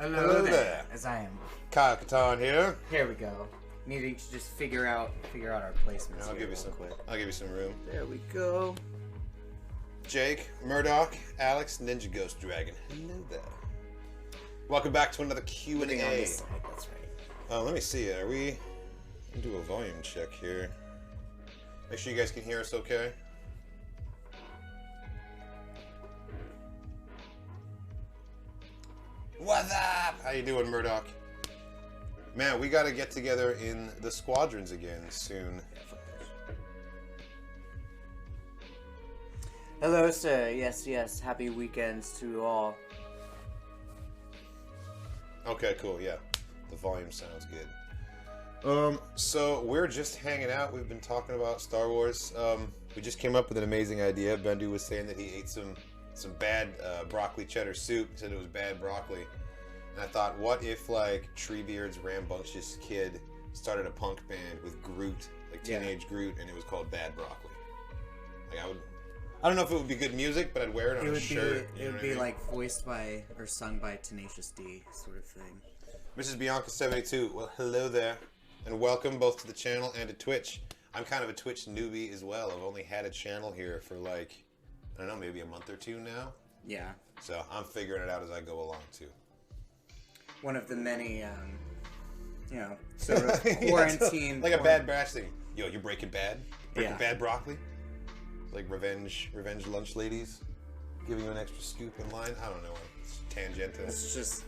Hello there. As I am. Kyle Katarn here. Here we go. Needing to just figure out our placements. I'll give you some. quick. I'll give you some room. There we go. Jake, Murdoch, Alex, Ninja Ghost Dragon. Hello there. Welcome back to another Q&A. On this side, that's right. Let me see. Are we? Do a volume check here. Make sure you guys can hear us okay. What's up? How you doing, Murdoch? Man, we got to get together in the squadrons again soon. Hello, sir. Yes, yes. Happy weekends to all. Okay, cool. Yeah, the volume sounds good. So we're just hanging out. We've been talking about Star Wars. We just came up with an amazing idea. Bendu was saying that he ate some bad broccoli cheddar soup. He said it was bad broccoli. And I thought, what if, like, Treebeard's rambunctious kid started a punk band with Groot, like teenage Groot, and it was called Bad Broccoli? Like, I don't know if it would be good music, but I'd wear it on a shirt. It would be like voiced by or sung by Tenacious D, sort of thing. Mrs. Bianca72, well, hello there, and welcome both to the channel and to Twitch. I'm kind of a Twitch newbie as well. I've only had a channel here for, like, I don't know, maybe a month or two now. Yeah. So I'm figuring it out as I go along, too. One of the many, sort of quarantine... like a Bad Batch thing. Yo, you're Breaking Bad? Breaking Yeah. Bad broccoli? Like revenge lunch ladies? Giving you an extra scoop in line? I don't know. It's tangential. It's just...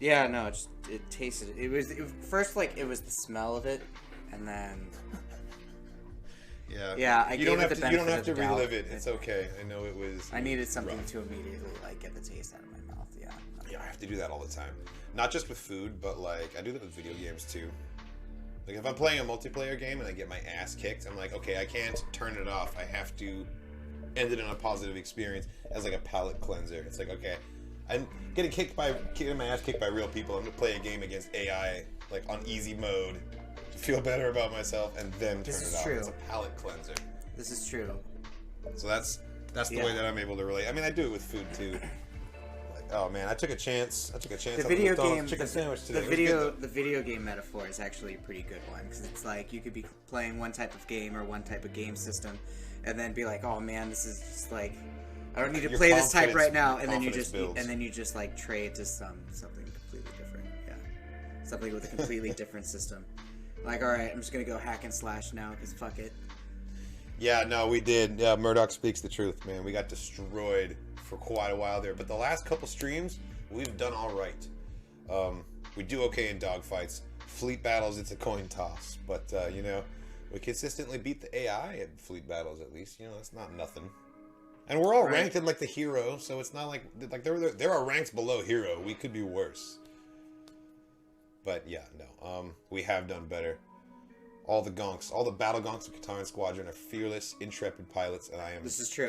Yeah, no, it tasted... It was first, like, it was the smell of it, and then... Yeah. Yeah, I you gave don't it have the to. You don't benefit have to of the doubt. relive it. It's okay. I know it was. I needed something rough. to immediately, like, get the taste out of my mouth, yeah. Yeah, I have to do that all the time. Not just with food, but, like, I do that with video games, too. Like, if I'm playing a multiplayer game and I get my ass kicked, I'm like, okay, I can't turn it off. I have to end it in a positive experience as, like, a palate cleanser. It's like, okay, I'm getting my ass kicked by real people. I'm going to play a game against AI, like, on easy mode to feel better about myself and then turn it off. True. It's a palate cleanser. This is true. So that's the way that I'm able to relate. I mean, I do it with food too. Like, oh man, I took a chance. The video game, chicken sandwich today. the video game metaphor is actually a pretty good one because it's like you could be playing one type of game or one type of game system, and then be like, oh man, this is just like I don't need to play this type right now, and then you just like trade to something completely different. Yeah, something with a completely different system. Like, all right, I'm just gonna go hack and slash now because fuck it. Yeah, no, we did. Yeah, Murdoch speaks the truth, man. We got destroyed for quite a while there, but the last couple streams, we've done all right. We do okay in dogfights. Fleet battles, it's a coin toss, but we consistently beat the AI at fleet battles. At least, that's not nothing. And we're all ranked in like the hero, so it's not like there are ranks below hero. We could be worse. But yeah, no, we have done better. All the gonks, all the battle gonks of Katarn Squadron are fearless, intrepid pilots, and I am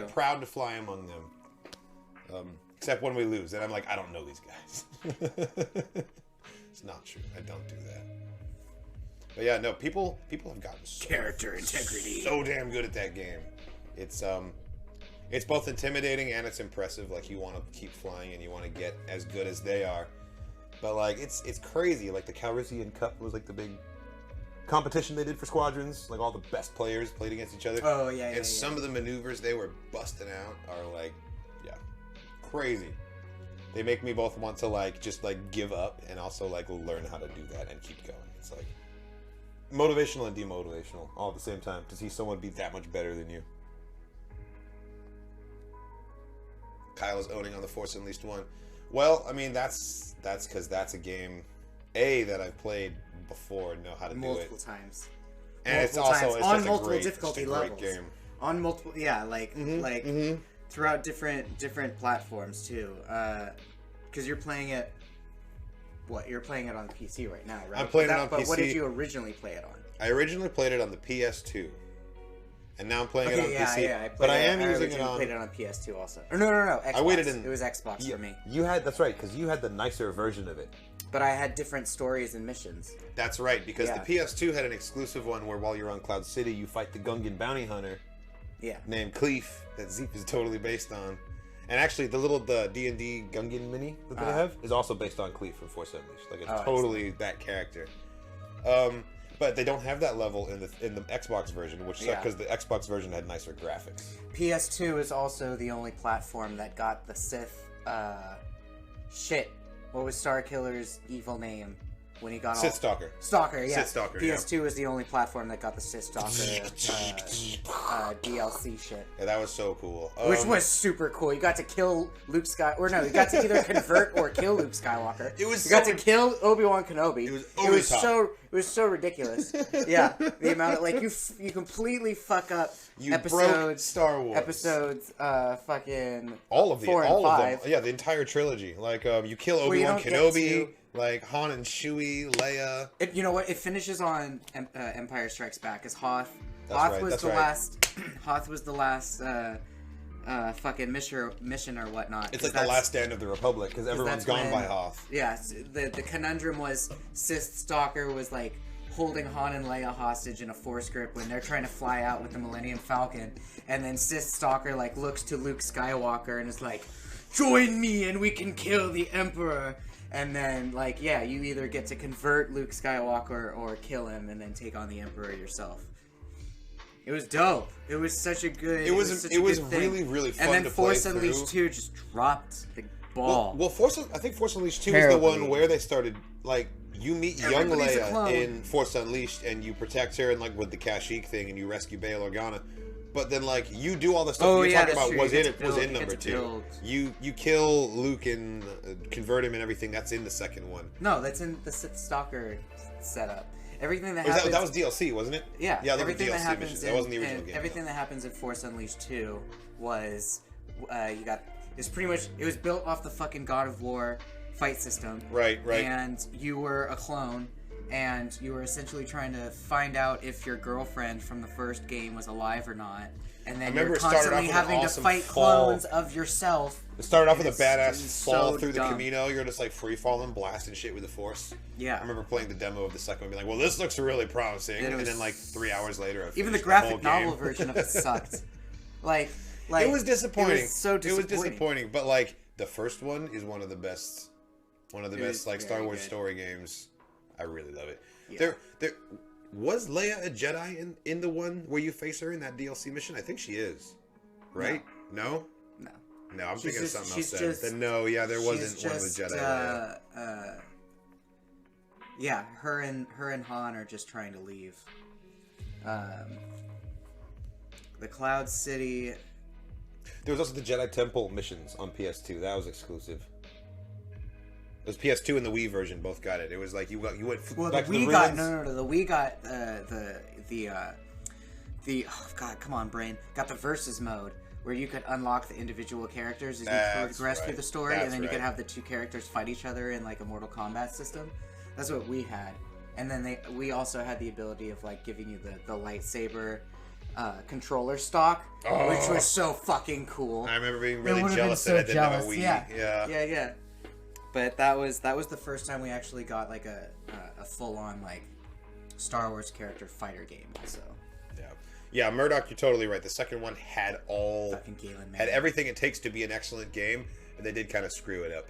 proud to fly among them. Except when we lose, and I'm like, I don't know these guys. It's not true. I don't do that. But yeah, no, people have gotten Character integrity. So damn good at that game. It's both intimidating and it's impressive. Like, you want to keep flying and you want to get as good as they are. But like, it's crazy. Like the Calrissian Cup was like the big competition they did for squadrons. Like, all the best players played against each other. Oh yeah. And some of the maneuvers they were busting out are like, crazy. They make me both want to like just like give up and also like learn how to do that and keep going. It's like motivational and demotivational all at the same time to see someone be that much better than you. Kyle is owning on the Force Unleashed 1. Well, I mean, that's because that's a game that I've played before and know how to do it multiple times. And it's also on multiple difficulty levels. Game. On multiple, throughout different platforms too. Because you're playing it. What, you're playing it on PC right now, right? I'm playing it on PC. But what did you originally play it on? I originally played it on the PS2. And now I'm playing it on PC. Yeah, I am using it on. I played it on PS2 also. Or no, Xbox. I waited in. It was Xbox for me. You had, that's right, because you had the nicer version of it. But I had different stories and missions. That's right, because the PS2 had an exclusive one where while you're on Cloud City, you fight the Gungan bounty hunter. Yeah. Named Cleef, that Zeep is totally based on. And actually, the D&D Gungan mini that they have is also based on Cleet from Force Unleashed. Like, it's totally that character. But they don't have that level in the Xbox version, which sucked because the Xbox version had nicer graphics. PS2 is also the only platform that got the Sith shit. What was Starkiller's evil name when he got Sith Stalker. Stalker, yeah. Sith Stalker, PS2 is the only platform that got the Sith Stalker DLC shit. Yeah, that was so cool. Which was super cool. You got to kill Luke Skywalker. Or no, you got to either convert or kill Luke Skywalker. You got to kill Obi-Wan Kenobi. It was so ridiculous. Yeah, the amount of you completely fuck up broke Star Wars episodes. Fucking all of 4 and 5. of them. Yeah, the entire trilogy. Like you kill Obi-Wan Kenobi. Like Han and Chewie, Leia. You know what? It finishes on Empire Strikes Back as Hoth. Hoth was the last fucking mission or whatnot. It's like the last stand of the Republic because everyone's gone by Hoth. Yeah, the conundrum was Sith Stalker was like holding Han and Leia hostage in a Force grip when they're trying to fly out with the Millennium Falcon, and then Sith Stalker like looks to Luke Skywalker and is like, "Join me and we can kill the Emperor." And then, like, yeah, you either get to convert Luke Skywalker or kill him and then take on the Emperor yourself. It was dope. It was such a good. It was really, really fun to play. And then Force Unleashed 2 just dropped the ball. Well, I think Force Unleashed 2 is the one where they started, like, you meet young Leia in Force Unleashed and you protect her and, like, with the Kashyyyk thing and you rescue Bail Organa. But then, like, you do all the stuff you're talking about was in number 2. You kill Luke and convert him and everything. That's in the second one. No, that's in the Sith Stalker setup. Everything that happens... That was DLC, wasn't it? Yeah. Everything that happens that wasn't the original game. Everything that happens in Force Unleashed 2 was... It's pretty much... It was built off the fucking God of War fight system. Right. And you were a clone... And you were essentially trying to find out if your girlfriend from the first game was alive or not. And then you're constantly having to fight clones of yourself. It started off with a badass fall through the Camino. You're just like free falling, blasting shit with the Force. Yeah. I remember playing the demo of the second one and being like, well, this looks really promising. And then like 3 hours later, even the graphic novel version of it sucked. Like it was disappointing. It was so disappointing. It was disappointing. But like the first one is one of the best like Star Wars story games. I really love it. Yeah. There was Leia a Jedi in the one where you face her in that DLC mission? I think she is. Right? No? No, I'm thinking of something else. Then no, yeah, there wasn't one with Jedi. Yeah, her and Han are just trying to leave. The Cloud City. There was also the Jedi Temple missions on PS2. That was exclusive. It was PS2 and the Wii version both got it. It was like you went back to the ruins. The Wii got the oh god, come on, brain. Got the versus mode where you could unlock the individual characters as you progress through the story, and then you could have the two characters fight each other in like a Mortal Kombat system. That's what we had. And then we also had the ability of like giving you the lightsaber controller stock, which was so fucking cool. I remember being really jealous that I didn't have a Wii. Yeah. But that was the first time we actually got like a full on like Star Wars character fighter game. Also. Yeah, Murdoch, you're totally right. The second one had had everything it takes to be an excellent game, and they did kind of screw it up.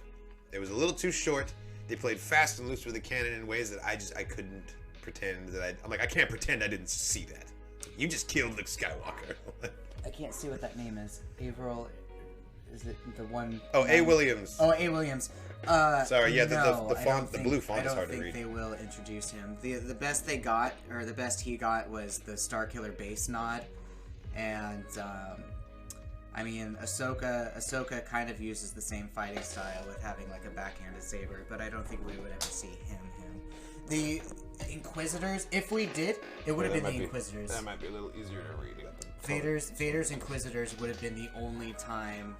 It was a little too short. They played fast and loose with the canon in ways that I couldn't pretend that I'm like I can't pretend I didn't see that. You just killed Luke Skywalker. I can't see what that name is. Averill. Is it the one? Oh, A. Williams. Oh, A. Williams. Sorry, yeah, the font, the blue font is hard to read. I don't think they will introduce him. The best they got, or the best he got, was the Starkiller base nod, and I mean, Ahsoka kind of uses the same fighting style with having like a backhanded saber, but I don't think we would ever see him. The Inquisitors, if we did, it would have been the Inquisitors. That might be a little easier to read. Vader's Inquisitors would have been the only time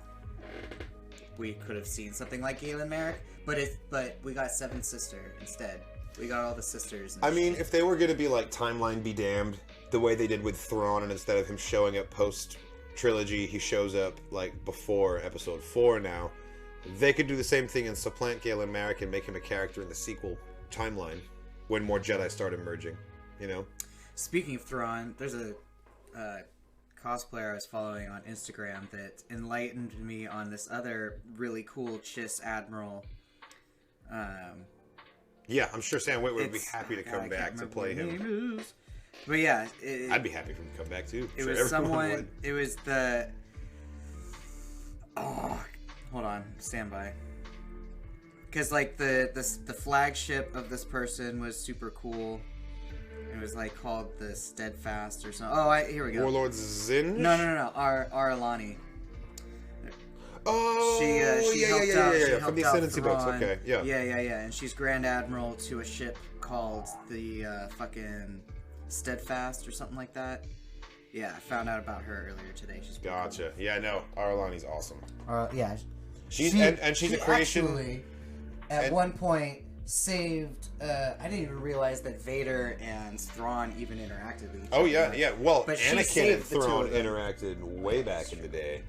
we could have seen something like Galen Merrick, but we got Seven Sister instead. We got all the sisters. I mean, if they were going to be like timeline be damned, the way they did with Thrawn, and instead of him showing up post trilogy, he shows up like before Episode 4 now. They could do the same thing and supplant Galen Merrick and make him a character in the sequel timeline when more Jedi start emerging. You know. Speaking of Thrawn, there's a cosplayer I was following on Instagram that enlightened me on this other really cool Chiss Admiral. Yeah, I'm sure Sam Witwer would be happy to come back to play him. But yeah, I'd be happy for him to come back too. It was someone. It was the. Oh, hold on, stand by. Because like the flagship of this person was super cool. It was like called the Steadfast or something. Oh, here we go. Warlord Zin? No. Aralani. Oh, she helped out. She helped from the out Ascendancy books. Thrawn. Okay, yeah. Yeah. And she's Grand Admiral to a ship called the fucking Steadfast or something like that. Yeah, I found out about her earlier today. She's gotcha. Cool. Yeah, no, Aralani's awesome. Yeah. She's a creation. Actually, at one point saved. I didn't even realize that Vader and Thrawn even interacted with each other. Oh yeah. Well, but Anakin and Thrawn interacted way back in the day.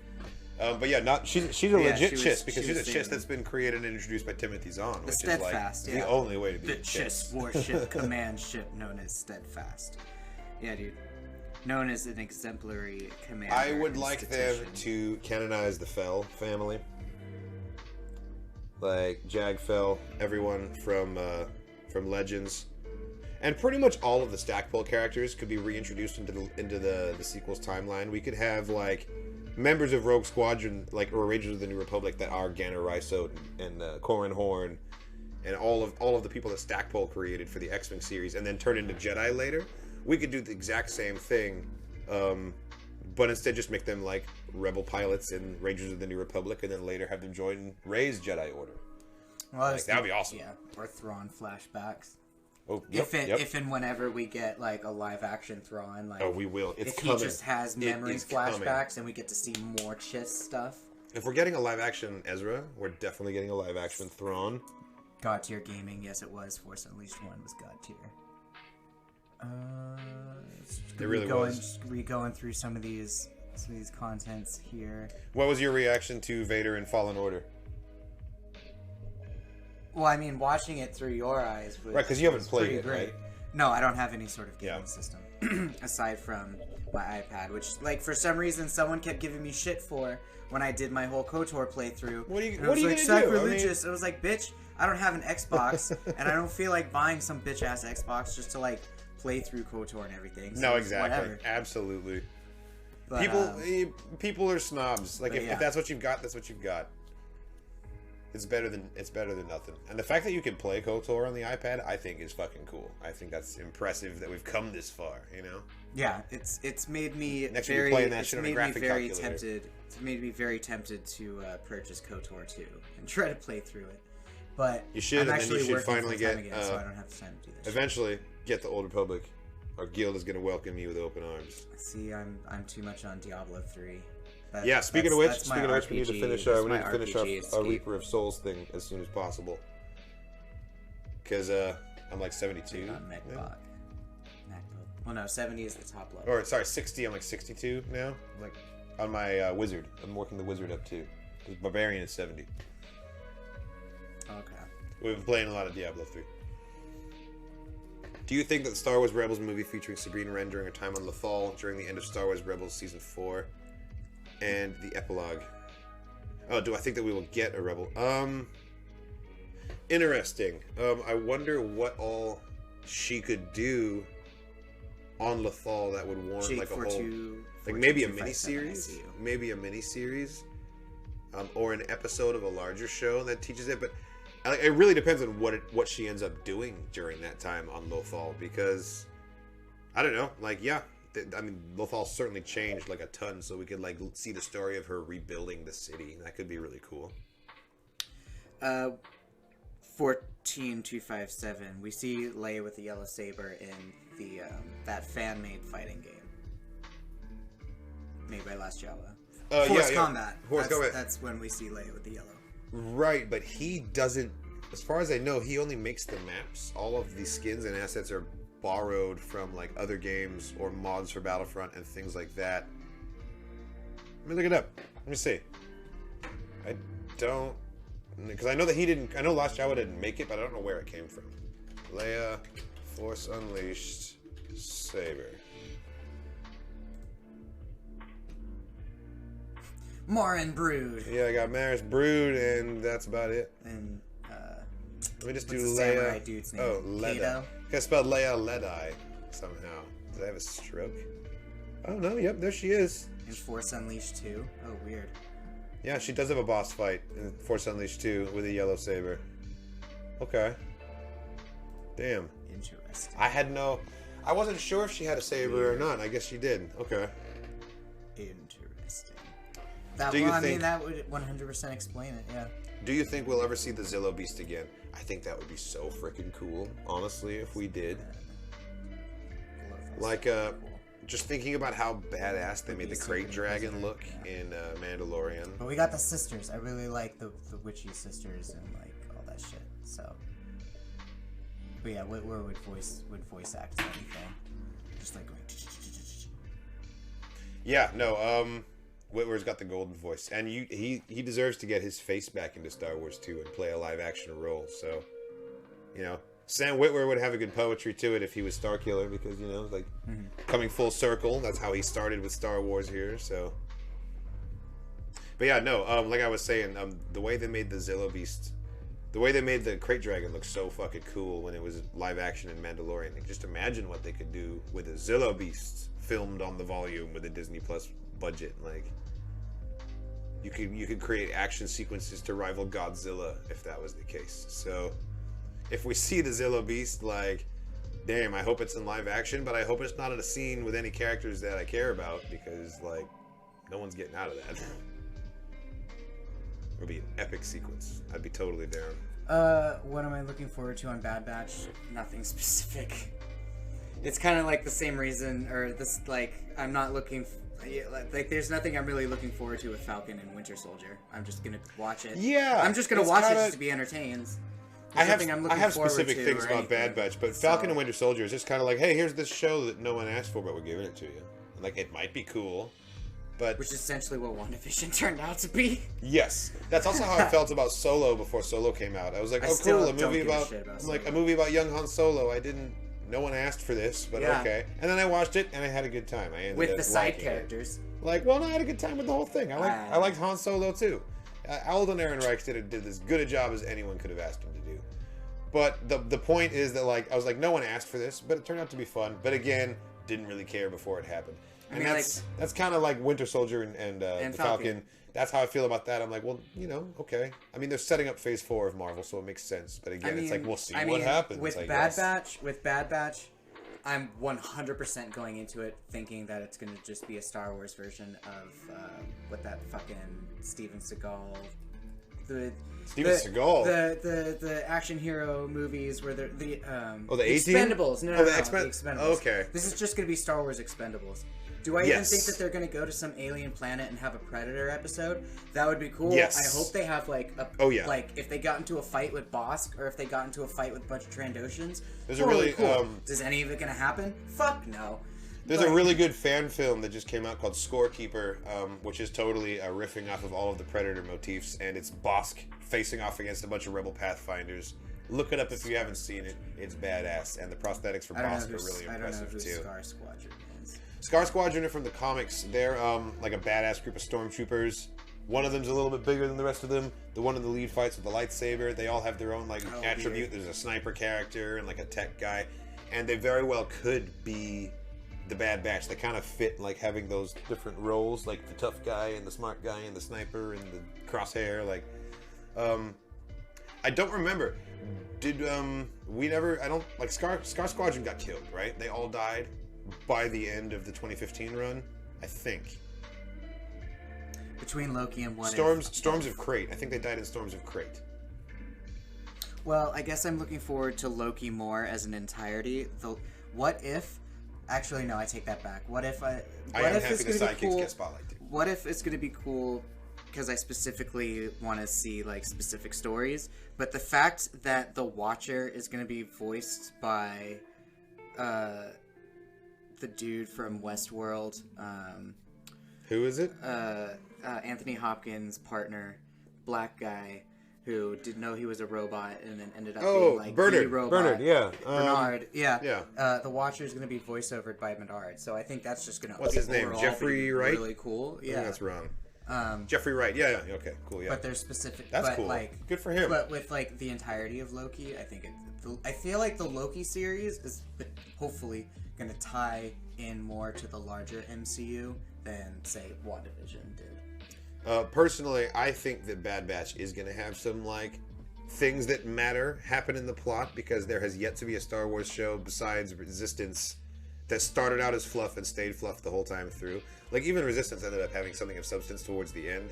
But yeah, she's a legit Chiss because she's a Chiss that's been created and introduced by Timothy Zahn, which Steadfast, is like the only way to be the Chiss warship command ship known as Steadfast. Yeah, dude. Known as an exemplary commander. I would like them to canonize the Fell family. Like Jag Fell, everyone from Legends, and pretty much all of the Stackpole characters could be reintroduced into the sequel's timeline. We could have like members of Rogue Squadron, like or Rangers of the New Republic, that are Ganner Rhyso and Corran Horn, and all of the people that Stackpole created for the X-Wing series, and then turn into Jedi later. We could do the exact same thing, but instead just make them like rebel pilots in Rangers of the New Republic, and then later have them join Rey's Jedi Order. Well, like, that'd be awesome. Yeah, or Thrawn flashbacks. Oh, if and whenever we get like a live action Thrawn, like we will. It's if coming. He just has memory flashbacks, and we get to see more Chiss stuff. If we're getting a live action Ezra, we're definitely getting a live action Thrawn. God tier gaming, yes, it was. Force Unleashed 1 was God tier. It really was. Just going through some of these contents here. What was your reaction to Vader in Fallen Order? Well, I mean, watching it through your eyes was right, because you haven't played it, great. Right? No, I don't have any sort of gaming system aside from my iPad, which, like, for some reason, someone kept giving me shit for when I did my whole KOTOR playthrough. What are you gonna do? Sacrilegious. I was like, bitch, I don't have an Xbox, and I don't feel like buying some bitch ass Xbox just to like play through KOTOR and everything. So no, exactly, whatever. Absolutely. But, people are snobs. Like if that's what you've got, that's what you've got. It's better than nothing. And the fact that you can play KOTOR on the iPad, I think, is fucking cool. I think that's impressive that we've come this far. You know. Yeah, it's made me Next very. Playing that shit on a graphic very calculator. tempted. It's made me very tempted to purchase KOTOR 2 and try to play through it. But you should, I'm and actually then you should working finally get. Again, so I don't have time to do this. Eventually, get the Old Republic. Our guild is going to welcome you with open arms. See, I'm too much on Diablo 3. Speaking of which, we need to finish our Reaper of Souls thing as soon as possible. Because I'm like 72. On MacBook. Well, no, 70 is the top level. Or sorry, 60. I'm like 62 now. I'm like on my wizard. I'm working the wizard up too. Because Barbarian is 70. Okay. We've been playing a lot of Diablo 3. Do you think that the Star Wars Rebels movie featuring Sabine Wren during her time on Lothal during the end of Star Wars Rebels Season 4 and the epilogue? Oh, do I think that we will get a Rebel? Interesting. I wonder what all she could do on Lothal that would warrant like a whole... Like maybe a mini-series? Maybe a mini-series? Or an episode of a larger show that teaches it, but... It really depends on what she ends up doing during that time on Lothal, because I don't know, like Lothal certainly changed like a ton, so we could like see the story of her rebuilding the city. That could be really cool. 14257. We see Leia with the yellow saber in the that fan-made fighting game made by Last Java. Force Combat. That's when we see Leia with the yellow. Right, but he doesn't, as far as I know, he only makes the maps. All of the skins and assets are borrowed from like other games or mods for Battlefront and things like that. Let me look it up. Let me see. I don't, because I know that he didn't, I know Last Java didn't make it, but I don't know where it came from. Leia, Force Unleashed, Saber. Marooned Brood. Yeah, I got Maris Brood, and that's about it. And let me just what's do the Leia. samurai dude's name? Oh, Leda. Kato? I spelled Leia Ledai somehow. Did I have a stroke? Oh no, yep, there she is. In Force Unleashed 2. Oh, weird. Yeah, she does have a boss fight in Force Unleashed 2 with a yellow saber. Okay. Damn. Interesting. I wasn't sure if she had a saber or not. I guess she did. Okay. Interesting. That would 100% explain it, yeah. Do you think we'll ever see the Zillow Beast again? I think that would be so freaking cool, honestly, if we did. Like, just thinking about how badass they made the Crate Dragon look in Mandalorian. But we got the sisters. I really like the witchy sisters and like all that shit. So, but yeah, Whitwer would voice act anything, just like going. Yeah, no. Whitwer's got the golden voice, and he deserves to get his face back into Star Wars 2 and play a live action role. So, you know. Sam Witwer would have a good poetry to it if he was Starkiller, because, you know, like, coming full circle. That's how he started with Star Wars here, so. But yeah, no, like I was saying, the way they made the Zillow Beast, the way they made the Crate Dragon look so fucking cool when it was live action in Mandalorian. Like, just imagine what they could do with a Zillow Beast filmed on the volume with a Disney Plus budget. Like, you could create action sequences to rival Godzilla if that was the case. So. If we see the Zillow Beast, like, damn, I hope it's in live action, but I hope it's not in a scene with any characters that I care about, because, like, no one's getting out of that. It'll be an epic sequence. I'd be totally down. What am I looking forward to on Bad Batch? Nothing specific. It's kind of like the same reason, or this, like, I'm not looking... Like, there's nothing I'm really looking forward to with Falcon and Winter Soldier. I'm just gonna watch it. Yeah! I'm just gonna watch it just to be entertained. I have specific things about Bad Batch, but Falcon and Winter Soldier is just kind of like, hey, here's this show that no one asked for, but we're giving it to you. Like, it might be cool, but... Which is essentially what WandaVision turned out to be. Yes. That's also how I felt about Solo before Solo came out. I was like, oh, cool, a movie about a movie about young Han Solo. No one asked for this, but okay. And then I watched it, and I had a good time. I ended with up the side characters. Like, well, no, I had a good time with the whole thing. I liked Han Solo, too. Alden Ehrenreich did as good a job as anyone could have asked him to do. But the point is that, like, I was like, no one asked for this, but it turned out to be fun. But again, didn't really care before it happened. And that's kind of like Winter Soldier and the Falcon. That's how I feel about that. I'm like, well, you know, okay. I mean, they're setting up Phase 4 of Marvel, so it makes sense. But again, it's like, we'll see what happens. With Bad Batch, I'm 100% going into it thinking that it's going to just be a Star Wars version of what that fucking Steven Seagal... The action hero movies where the Expendables. No, the Expendables. Okay. This is just going to be Star Wars Expendables. Do I even think that they're going to go to some alien planet and have a Predator episode? That would be cool. Yes. I hope they have like like if they got into a fight with Bosk or if they got into a fight with a bunch of Trandoshans. There's a really cool. Is any of it going to happen? Fuck no. There's a really good fan film that just came out called Scorekeeper, which is totally riffing off of all of the Predator motifs, and it's Bosk facing off against a bunch of Rebel Pathfinders. Look it up if you haven't seen it. It's badass, and the prosthetics for Bosk are really impressive too. Scar Squadron is. Scar Squadron are from the comics. They're like a badass group of stormtroopers. One of them's a little bit bigger than the rest of them. The one in the lead fights with the lightsaber. They all have their own like attribute. There's a sniper character and like a tech guy, and they very well could be the Bad Batch. They kind of fit like having those different roles, like the tough guy and the smart guy and the sniper and the crosshair. Like, I don't remember. Did we never? I don't like Scar Squadron got killed, right? They all died by the end of the 2015 run, I think. Between Loki and what? Storms of Crate. I think they died in Storms of Crate. Well, I guess I'm looking forward to Loki more as an entirety. What if? Actually, no, I take that back. What if I am happy the sidekicks get spotlighted. What if it's going to be cool because I specifically want to see like specific stories, but the fact that the Watcher is going to be voiced by the dude from Westworld. Who is it? Anthony Hopkins' partner, black guy, who didn't know he was a robot and then ended up being like Bernard. the robot. Bernard, yeah. Bernard, yeah. The Watcher is going to be voiceovered by Bernard, so I think that's just going to What's his name? Jeffrey Wright? Really cool. Yeah, that's wrong. Jeffrey Wright. Yeah. Okay. Cool. Yeah. But they're specific. That's but cool. Like, good for him. But with like the entirety of Loki, I think I feel like the Loki series is hopefully going to tie in more to the larger MCU than say WandaVision did. Personally, I think that Bad Batch is going to have some like things that matter happen in the plot, because there has yet to be a Star Wars show besides Resistance that started out as fluff and stayed fluff the whole time through. Like, even Resistance ended up having something of substance towards the end.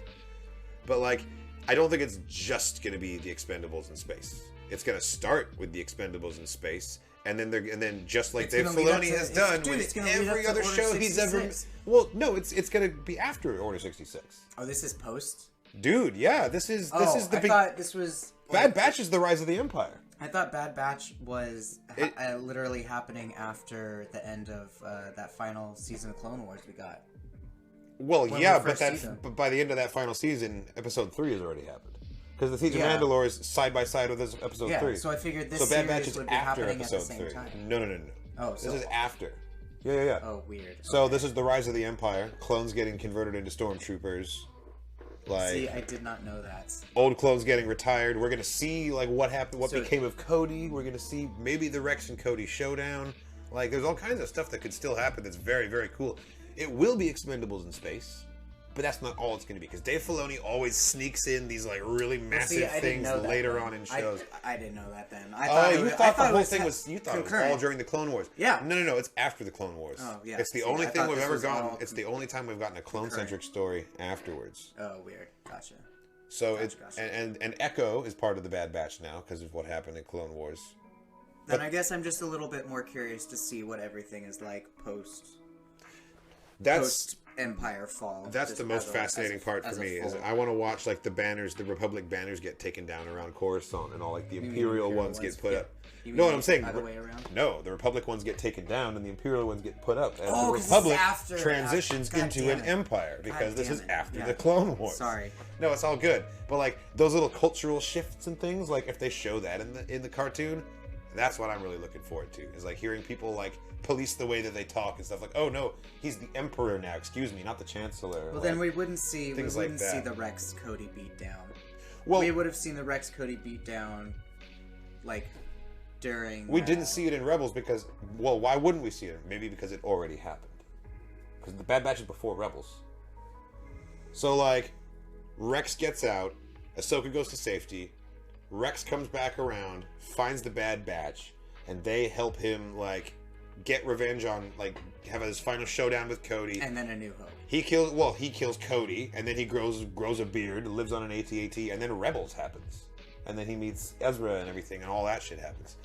But like, I don't think it's just going to be the Expendables in space. It's going to start with the Expendables in space, and then just like Dave Filoni has done with every other show he's ever. Well, no, it's going to be after Order 66. Oh, this is post. Dude, yeah, this is the. I thought this was. Bad Batch is the rise of the Empire. I thought Bad Batch was literally happening after the end of that final season of Clone Wars we got. Well, yeah, but by the end of that final season, Episode 3 has already happened. Because the Siege of Mandalore is side by side with this Episode 3. So I figured this Bad Batch series is would be after happening Episode at the same 3. time. No. Oh, this is after. Yeah. Oh, weird. So this is the rise of the Empire. Clones getting converted into stormtroopers. Like, see, I did not know that. Old clones getting retired. We're gonna see like what happened, what became of Cody. We're gonna see maybe the Rex and Cody showdown. Like, there's all kinds of stuff that could still happen. That's very, very cool. It will be Expendables in space, but that's not all it's gonna be, because Dave Filoni always sneaks in these like really massive things later on in shows. I didn't know that then. You thought the whole thing was all during the Clone Wars. Yeah. No. It's after the Clone Wars. Oh yeah. It's the only thing we've ever gotten. It's the only time we've gotten a clone-centric story afterwards. Oh, weird. Gotcha. So and Echo is part of the Bad Batch now because of what happened in Clone Wars. Then I guess I'm just a little bit more curious to see what everything is like post Empire fall. That's the most fascinating part for me. Is I want to watch like the banners, the Republic banners get taken down around Coruscant, and all like the Imperial ones get put up. You know what I'm saying? Other way around? No, the Republic ones get taken down, and the Imperial ones get put up. As the Republic transitions into an Empire, because this is after the Clone Wars. Sorry. No, it's all good. But like those little cultural shifts and things, like if they show that in the cartoon, that's what I'm really looking forward to. Is like hearing people like police the way that they talk and stuff. Like, oh no, he's the Emperor now. Excuse me, not the Chancellor. Well, like, then we wouldn't see the Rex Cody beat down. Well, we would have seen the Rex Cody beat down, like during. We didn't see it in Rebels because, well, why wouldn't we see it? Maybe because it already happened. Because the Bad Batch is before Rebels. So like, Rex gets out, Ahsoka goes to safety, Rex comes back around, finds the Bad Batch, and they help him like get revenge on, like, have his final showdown with Cody. And then A New Hope. He kills Cody, and then he grows a beard, lives on an AT-AT, and then Rebels happens. And then he meets Ezra and everything, and all that shit happens.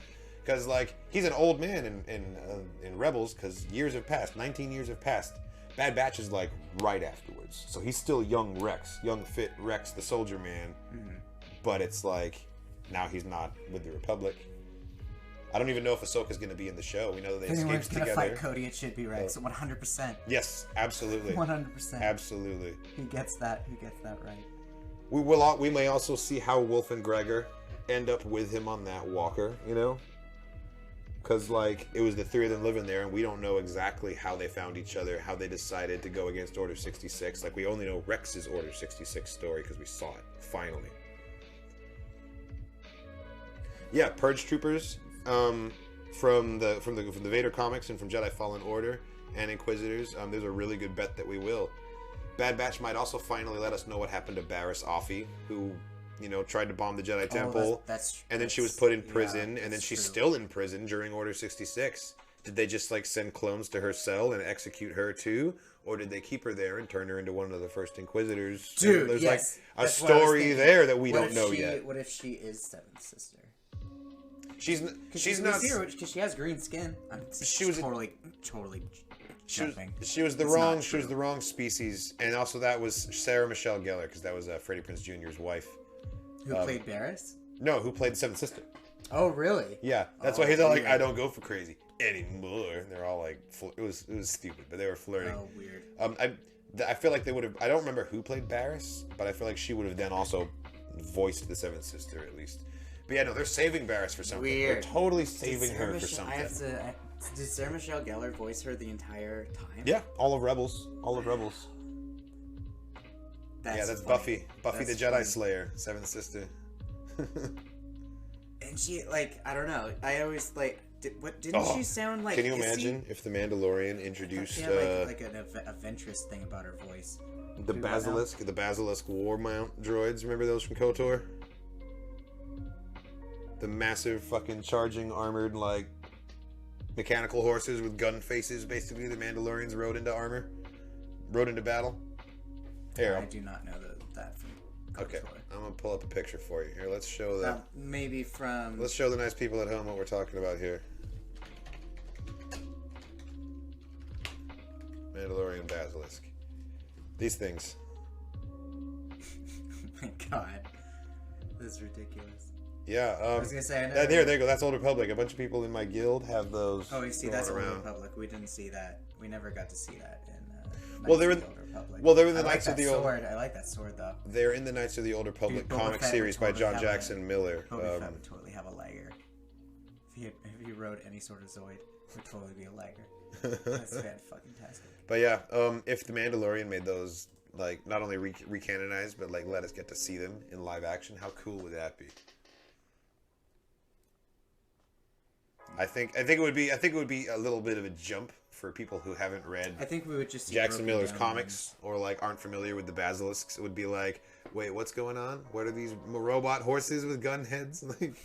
Because, like, he's an old man in Rebels, because years have passed. 19 years have passed. Bad Batch is, like, right afterwards. So he's still young Rex. Young, fit Rex, the soldier man. Mm-hmm. But it's like, now he's not with the Republic. I don't even know if Ahsoka's going to be in the show. We know that they escaped together. If going to fight Cody, it should be Rex. 100%. Yes, absolutely. 100%. Absolutely. He gets that right. We may also see how Wolf and Gregor end up with him on that walker, you know? Because, like, it was the three of them living there, and we don't know exactly how they found each other, how they decided to go against Order 66. Like, we only know Rex's Order 66 story because we saw it, finally. Yeah, Purge Troopers. From the Vader comics and from Jedi Fallen Order and Inquisitors, there's a really good bet that we will. Bad Batch might also finally let us know what happened to Barriss Offee, who, you know, tried to bomb the Jedi Temple, and then she was put in prison, and then she's still in prison during Order 66. Did they just like send clones to her cell and execute her too, or did they keep her there and turn her into one of the first Inquisitors? Dude, there's like a story there that we don't know yet. What if she is Seventh Sister? She's not because she has green skin. She was totally jumping. She was the wrong species, and also that was Sarah Michelle Gellar, because that was Freddie Prinze Jr.'s wife. Who played Barriss? No, who played the Seventh Sister. Oh, really? Yeah, that's why he's all like, I don't go for crazy anymore. And they're all like, it was stupid, but they were flirting. Oh, weird. I feel like they would have. I don't remember who played Barriss, but I feel like she would have then also voiced the Seventh Sister at least. But yeah, no, they're saving Barriss for something. Weird. They're totally saving her for something. Did Sarah Michelle Gellar voice her the entire time? Yeah, all of Rebels. That's funny. Buffy. Buffy That's the Jedi funny. Slayer, seventh sister. And she, like, I don't know. I always, like, didn't she sound like... Can you imagine if the Mandalorian introduced... She had, like an adventurous thing about her voice. The Basilisk war mount droids. Remember those from KOTOR? The massive fucking charging armored, like, mechanical horses with gun faces, basically, the Mandalorians rode into armor. Rode into battle. Here. I do not know that from KOTOR. Okay, I'm gonna pull up a picture for you. Here, let's show the... maybe from... Let's show the nice people at home what we're talking about here. Mandalorian Basilisk. These things. Oh my god. This is ridiculous. Yeah, I was gonna say, I know. there you go. That's Old Republic. A bunch of people in my guild have those. Oh, you see, that's Old around. Republic. We didn't see that. We never got to see that in. Well, they're in. Old Republic. Well, they're in the I Knights like of the that Old. sword. I like that sword though. They're in the Knights of the Old Republic Boba comic Fett series would by totally John have Jackson Miller. Boba Fett would totally have a liger. If he rode any sort of Zoid, it would totally be a liger. That's fan-fucking-tastic. But yeah, if the Mandalorian made those, like, not only recanonized, but like let us get to see them in live action, how cool would that be? I think it would be a little bit of a jump for people who haven't read I think we would just see Jackson Miller's broken down comics or like aren't familiar with the basilisks. It would be like, wait, what's going on? What are these robot horses with gun heads? Like,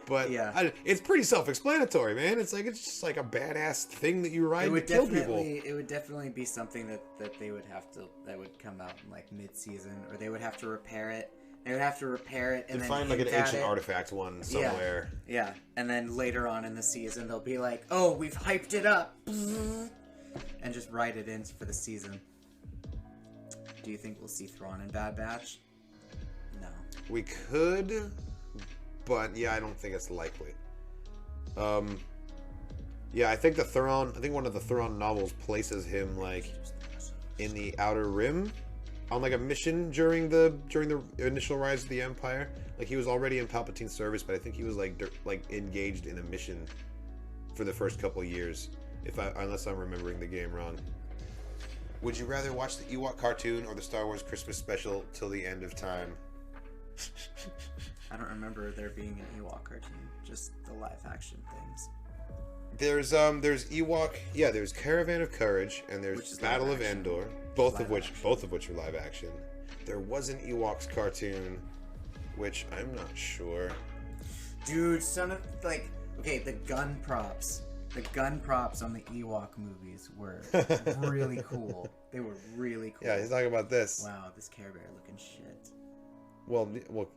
but yeah, it's pretty self-explanatory, man. It's just like a badass thing that you ride to kill people. It would definitely be something that they would have to that would come out in like mid-season, or they would have to repair it. They would have to repair it and then find like an ancient artifact one somewhere. Yeah, and then later on in the season they'll be like, "Oh, we've hyped it up," and just write it in for the season. Do you think we'll see Thrawn in Bad Batch? No. We could, but yeah, I don't think it's likely. Yeah, I think one of the Thrawn novels places him like in the Outer Rim. On like a mission during the initial rise of the Empire, like he was already in Palpatine's service, but I think he was like engaged in a mission for the first couple of years, unless I'm remembering the game wrong. Would you rather watch the Ewok cartoon or the Star Wars Christmas special till the end of time? I don't remember there being an Ewok cartoon, just the live action things. There's Ewok, yeah. There's Caravan of Courage and there's Battle of Endor, both of which are live action. There was an Ewoks cartoon, which I'm not sure. Dude, the gun props on the Ewok movies were really cool. They were really cool. Yeah, he's talking about this. Wow, this Care Bear looking shit. Well,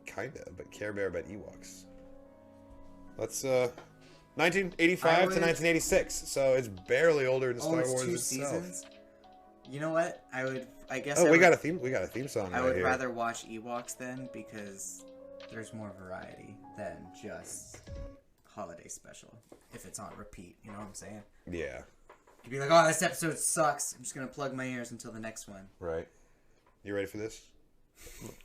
kinda, but Care Bear about Ewoks. Let's 1985 to 1986, so it's barely older than Star Wars 2 itself. seasons? You know what? I guess. Oh, we got a theme song. I right would here. rather watch Ewoks then, because there's more variety than just holiday special. If it's on repeat, you know what I'm saying? Yeah. You'd be like, "Oh, this episode sucks. I'm just gonna plug my ears until the next one." Right. You ready for this?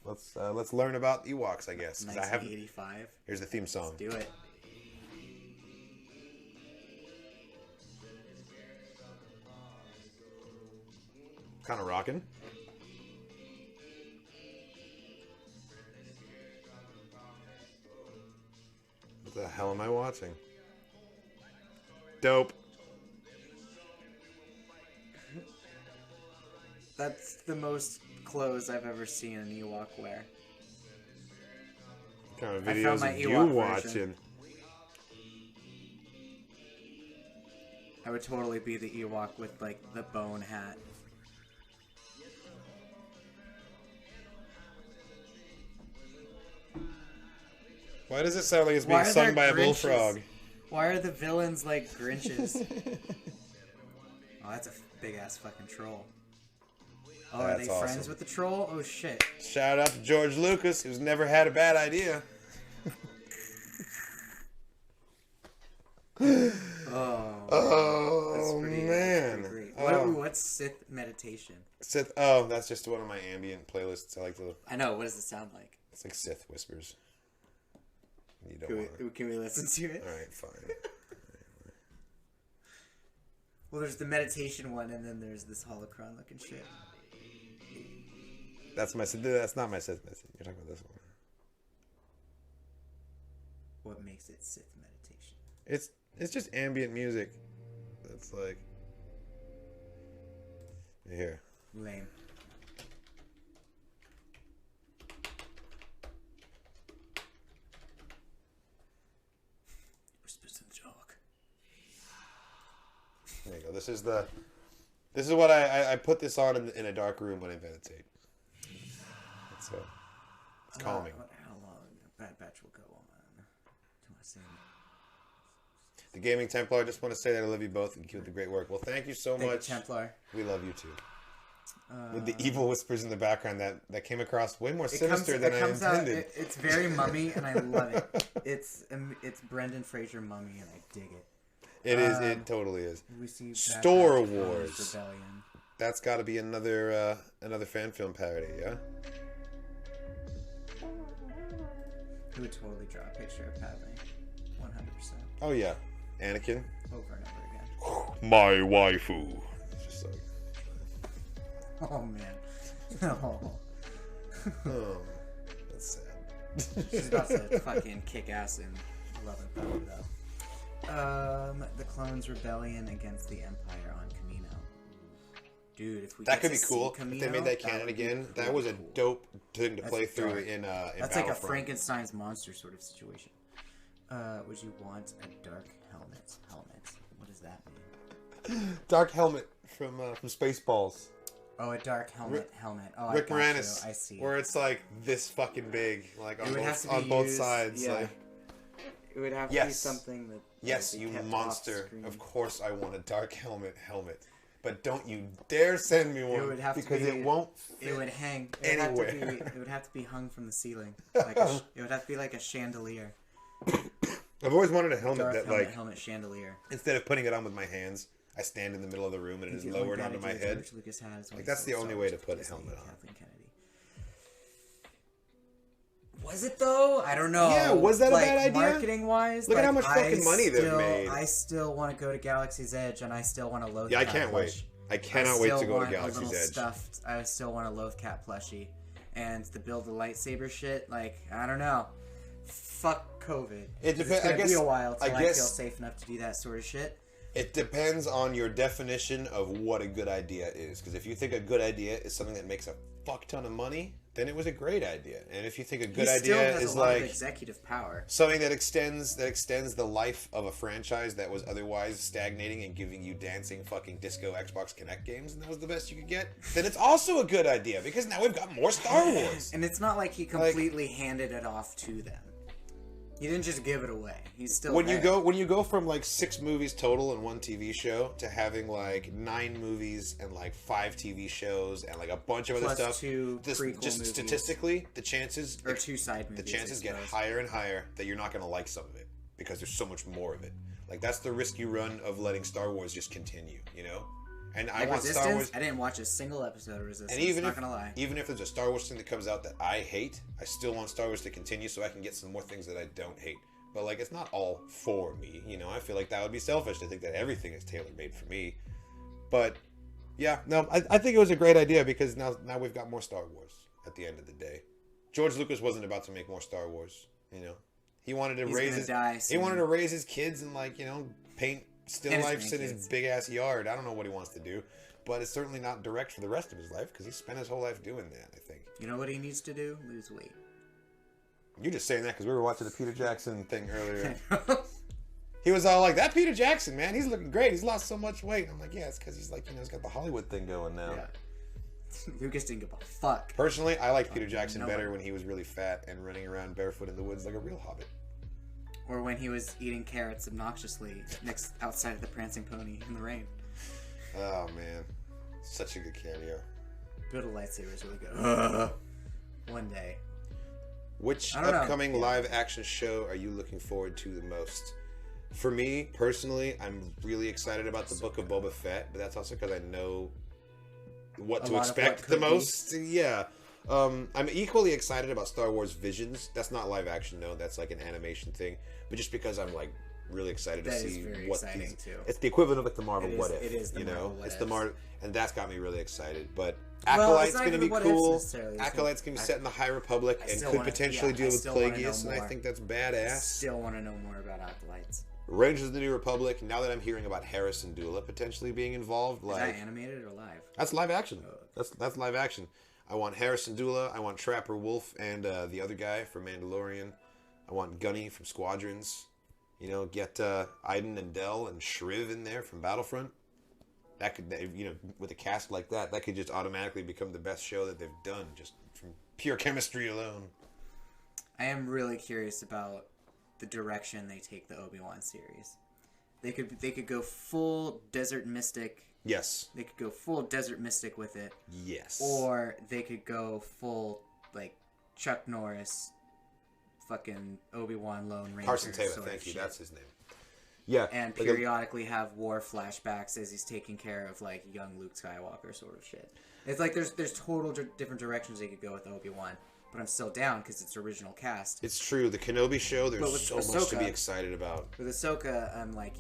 Let's learn about Ewoks, I guess. 1985. Here's the theme song. Let's do it. Kind of rocking. What the hell am I watching? Dope. That's the most clothes I've ever seen an Ewok wear. What kind of I videos found my are you Ewok watching? version. I would totally be the Ewok with like the bone hat. Why does it sound like it's being sung by a bullfrog? Why are the villains like Grinches? Oh, that's a big ass fucking troll. Oh, are they friends with the troll? Oh shit. Shout out to George Lucas, who's never had a bad idea. Oh man. What's Sith meditation? Sith. Oh, that's just one of my ambient playlists. I know. What does it sound like? It's like Sith whispers. You don't can we listen to it? All right, fine. Well, there's the meditation one, and then there's this holocron looking shit. That's not my Sith medicine. You're talking about this one. What makes it Sith meditation? It's just ambient music. That's like here. Lame. Whispers in the dark. There you go. This is what I put this on in a dark room when I meditate. It's calming. How long Bad Batch will go on? Do I say? The Gaming Templar, I just want to say that I love you both and keep up the great work. Well, thank you so much. Templar. We love you too. With the evil whispers in the background that came across way more sinister than I intended. It's very mummy, and I love it. It's Brendan Fraser mummy, and I dig it. It is. It totally is. We see Star Wars. Rebellion. That's got to be another fan film parody, yeah. Who would totally draw a picture of Padme? 100%. Oh yeah, Anakin. Over and over again. My waifu. It's just like. Oh man. Oh, that's sad. She's about to fucking kick ass in Love and Thunder, though. The Clones' rebellion against the Empire on Camino. Dude, if we that could be cool. Camino, if they made that canon again, that was a dope thing to play through in that's like a Frankenstein's monster sort of situation. Would you want a dark helmet? What does that mean? Dark helmet from Spaceballs. Oh, a dark helmet. Oh, Rick Moranis. I see. Where it's like this fucking big, like on both sides. Yeah. Like, it would have to be something that. Yes, you monster. Of course, I want a dark helmet. But don't you dare send me one because it won't fit it would hang anywhere. It would have to be hung from the ceiling. It would have to be like a chandelier. I've always wanted a helmet helmet chandelier. Instead of putting it on with my hands, I stand in the middle of the room and it is lowered onto my head. Like that's the only way to put a helmet on. Was it though? I don't know. Yeah, was that a bad idea? Marketing wise, look at how much fucking money they've made. I still want to go to Galaxy's Edge, and I still want to loathe. Yeah, I can't wait. I cannot wait to go to Galaxy's Edge. I still want a Loath Cat plushie, and to build the lightsaber shit. Like I don't know. Fuck COVID. It depends. It's gonna be a while till I feel safe enough to do that sort of shit. It depends on your definition of what a good idea is. Because if you think a good idea is something that makes a fuck ton of money, then it was a great idea. And if you think a good idea is like executive power, something that extends the life of a franchise that was otherwise stagnating and giving you dancing fucking disco Xbox Kinect games, and that was the best you could get, then it's also a good idea because now we've got more Star Wars. And it's not like he completely handed it off to them. He didn't just give it away. He's still when you go from like 6 movies total and 1 TV show to having like 9 movies and like 5 TV shows and like a bunch of other stuff. 2 prequel just movies. Statistically, the chances 2 side movies. The chances get higher and higher that you're not going to like some of it because there's so much more of it. Like that's the risk you run of letting Star Wars just continue, you know? And I want Star Wars. I didn't watch a single episode of Resistance. And even not gonna lie. Even if there's a Star Wars thing that comes out that I hate, I still want Star Wars to continue so I can get some more things that I don't hate. But like, it's not all for me, you know. I feel like that would be selfish to think that everything is tailor made for me. But yeah, no, I think it was a great idea because now we've got more Star Wars. At the end of the day, George Lucas wasn't about to make more Star Wars, you know. He wanted to raise his kids and like, you know, paint still lifes in his big ass yard. I don't know what he wants to do, but it's certainly not direct for the rest of his life because he spent his whole life doing that, I think. You know what he needs to do? Lose weight. You're just saying that because we were watching the Peter Jackson thing earlier. He was all like, that Peter Jackson, man, he's looking great. He's lost so much weight. I'm like, yeah, it's because he's like, you know, he's got the Hollywood thing going now. Yeah. Lucas didn't give a fuck. Personally, I like Peter Jackson better when he was really fat and running around barefoot in the woods like a real hobbit. Or when he was eating carrots obnoxiously outside of the Prancing Pony in the rain. Oh, man. Such a good cameo. Build a lightsaber is really good. One day. Which upcoming live action show are you looking forward to the most? For me, personally, I'm really excited about the Book of Boba Fett, but that's also because I know what to expect the most. Yeah. I'm equally excited about Star Wars Visions. That's not live action, no. That's like an animation thing. But just because I'm like really excited to see what these. Too. It's the equivalent of like the Marvel What If. It is the Marvel What It's If. the Marvel, and that's got me really excited. But Acolyte's going to be cool. Acolyte's going to be set in the High Republic and could potentially deal with Plagueis, and I think that's badass. I still want to know more about Acolytes. Rangers of the New Republic. Now that I'm hearing about Harris and Dula potentially being involved, is that animated or live? That's live action. That's live action. I want Harris and Dula. I want Trapper Wolf and the other guy from Mandalorian. I want Gunny from Squadrons. You know, get Iden and Del and Shriv in there from Battlefront. That could, you know, with a cast like that could just automatically become the best show that they've done, just from pure chemistry alone. I am really curious about the direction they take the Obi-Wan series. They could go full Desert Mystic. Yes. They could go full Desert Mystic with it. Yes. Or they could go full like Chuck Norris, fucking Obi-Wan Lone Ranger. Carson Taylor, thank you. That's his name. Yeah. And periodically have war flashbacks as he's taking care of like young Luke Skywalker sort of shit. It's like there's total different directions they could go with Obi-Wan. But I'm still down because it's original cast. It's true. The Kenobi show, there's so much to be excited about. With Ahsoka, I'm like,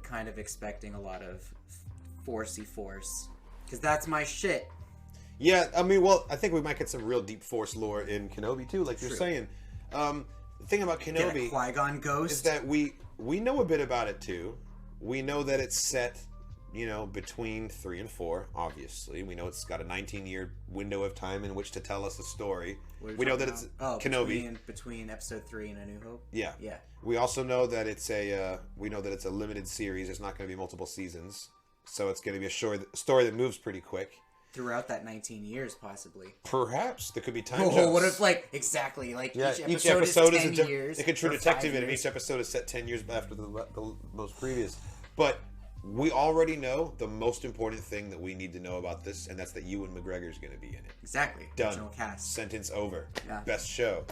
kind of expecting a lot of forcey force. Because that's my shit. Yeah, I mean, well, I think we might get some real deep force lore in Kenobi, too, like you're saying. The thing about Kenobi... Get a Qui-Gon ghost? ...is that we know a bit about it, too. We know that it's set... You know, between 3 and 4, obviously. We know it's got a 19-year window of time in which to tell us a story. We know that it's Kenobi. Between Episode 3 and A New Hope? Yeah. Yeah. We also know that it's a limited series. It's not going to be multiple seasons. So it's going to be a story that moves pretty quick. Throughout that 19 years, possibly. Perhaps. There could be time jumps. Oh, what if, like, exactly, like, each episode is 10 years. Like a True Detective, and each episode is set 10 years after the most previous. But... We already know the most important thing that we need to know about this, and that's that Ewan McGregor's going to be in it. Exactly. Done. Original cast. Sentence over. Yeah. Best show.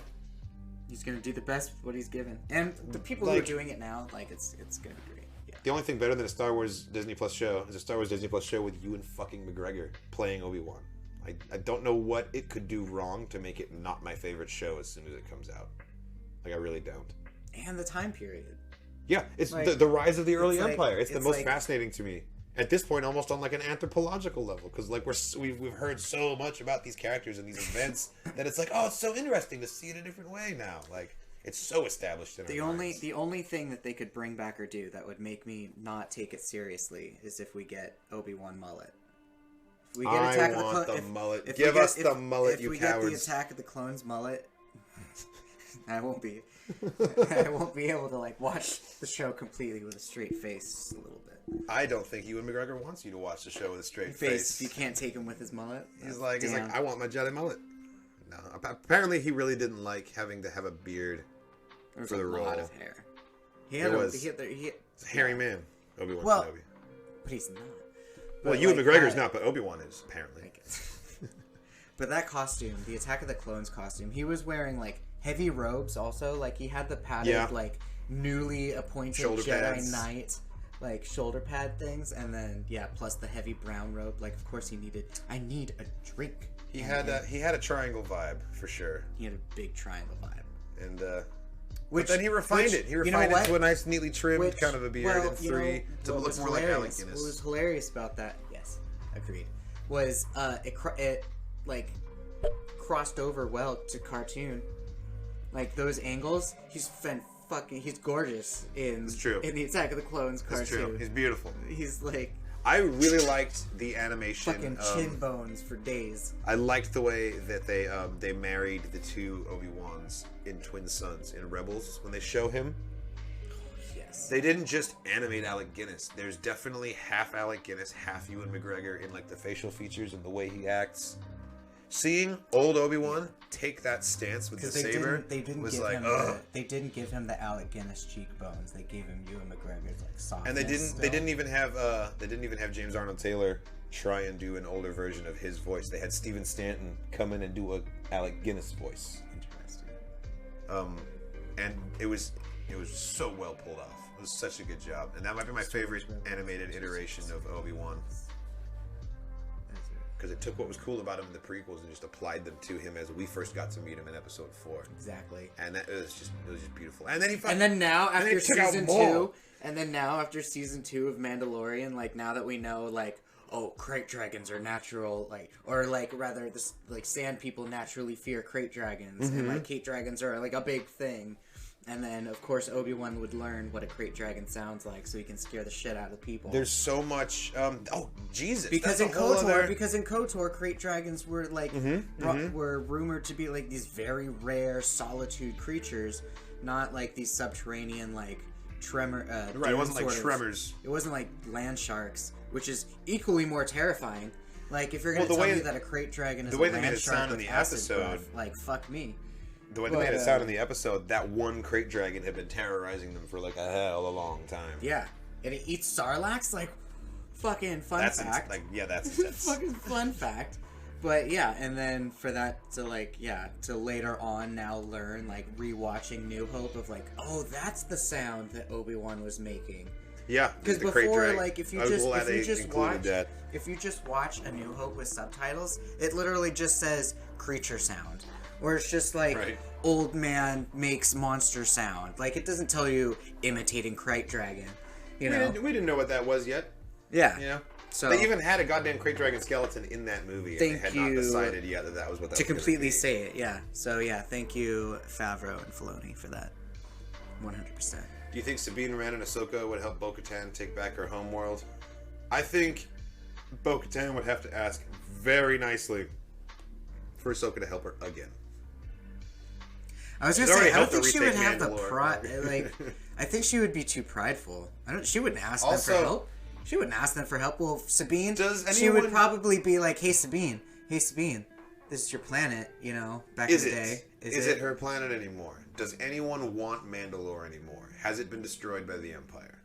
He's going to do the best what he's given. And the people who are doing it now, like, it's going to be great. Yeah. The only thing better than a Star Wars Disney Plus show is a Star Wars Disney Plus show with Ewan fucking McGregor playing Obi-Wan. I don't know what it could do wrong to make it not my favorite show as soon as it comes out. Like, I really don't. And the time period. Yeah, it's like, the rise of the early empire. It's the most fascinating to me. At this point, almost on like an anthropological level, because like we've heard so much about these characters and these events that it's like, oh, it's so interesting to see it a different way now. Like it's so established in our minds. The only thing that they could bring back or do that would make me not take it seriously is if we get Obi-Wan mullet. If we get Attack of the mullet. Give us the mullet, you cowards. If we get the Attack of the Clones mullet, I won't be able to like watch the show completely with a straight face just a little bit. I don't think Ewan McGregor wants you to watch the show with a straight face. You can't take him with his mullet. He's like, I want my Jedi mullet. No, apparently he really didn't like having to have a beard for the role. A lot of hair. He had a hairy man. Obi-Wan Kenobi. But he's not. Well, Ewan McGregor's not, but Obi-Wan is apparently. But that costume, the Attack of the Clones costume, he was wearing like heavy robes also. Like he had the padded like newly appointed shoulder Jedi pads. Knight like shoulder pad things, and then plus the heavy brown robe. Like of course I need a drink. He had a triangle vibe for sure. He had a big triangle vibe. And but then he refined it. He refined it to a nice, neatly trimmed kind of a beard in 3 to look more like Alec Guinness. What was hilarious about that? Yes, agreed. Was it like crossed over well to cartoon, like those angles. He's gorgeous in the Attack of the Clones cartoon. It's true. He's beautiful. He's like. I really liked the animation. Fucking chin bones for days. I liked the way that they married the two Obi-Wans in Twin Sons in Rebels when they show him. Yes. They didn't just animate Alec Guinness. There's definitely half Alec Guinness, half Ewan McGregor in like the facial features and the way he acts. Seeing old Obi-Wan take that stance with the saber they didn't give him the Alec Guinness cheekbones. They gave him Ewan McGregor's like softness. And they didn't even have James Arnold Taylor try and do an older version of his voice. They had Stephen Stanton come in and do a Alec Guinness voice. Interesting. And it was so well pulled off. It was such a good job. And that might be my favorite animated iteration of Obi-Wan. because it took what was cool about him in the prequels and just applied them to him as we first got to meet him in episode 4. Exactly. And it was just beautiful. And then now after season 2, after season 2 of Mandalorian, like now that we know, like, oh, krayt dragons are natural, like, or like rather, this like sand people naturally fear krayt dragons, and like krayt dragons are like a big thing. And then, of course, Obi-Wan would learn what a krayt dragon sounds like, so he can scare the shit out of people. There's so much. Jesus! Because in KOTOR, krayt dragons were like were rumored to be like these very rare solitude creatures, not like these subterranean like tremor. Right, it wasn't like tremors. It wasn't like land sharks, which is equally more terrifying. Like if you're gonna tell me that a krayt dragon is a land shark with acid breath, like fuck me. The way they made it sound in the episode, that one krayt dragon had been terrorizing them for like a hell of a long time. Yeah, and it eats sarlacc. Like, fucking fun fact. That's intense. Fucking fun fact. But yeah, and then for that to later on now learn, like rewatching New Hope of like, oh, that's the sound that Obi-Wan was making. Yeah, because before, like, if you just watch A New Hope with subtitles, it literally just says creature sound. Or it's just like old man makes monster sound. Like it doesn't tell you imitating krayt dragon. You know, we didn't know what that was yet. Yeah. You know, so they even had a goddamn krayt dragon skeleton in that movie, and they had not decided yet that was what that was to completely say it. Yeah. So yeah, thank you Favreau and Filoni for that. 100%. Do you think Sabine Wren and Ahsoka would help Bo-Katan take back her homeworld? I think Bo-Katan would have to ask very nicely for Ahsoka to help her again. I was gonna say, I don't think she would have the pride. Like, I think she would be too prideful. She wouldn't ask them for help. She wouldn't ask them for help. Well, Sabine, she would probably be like, "Hey, Sabine, this is your planet. You know, back in the day. Is it her planet anymore? Does anyone want Mandalore anymore? Has it been destroyed by the Empire?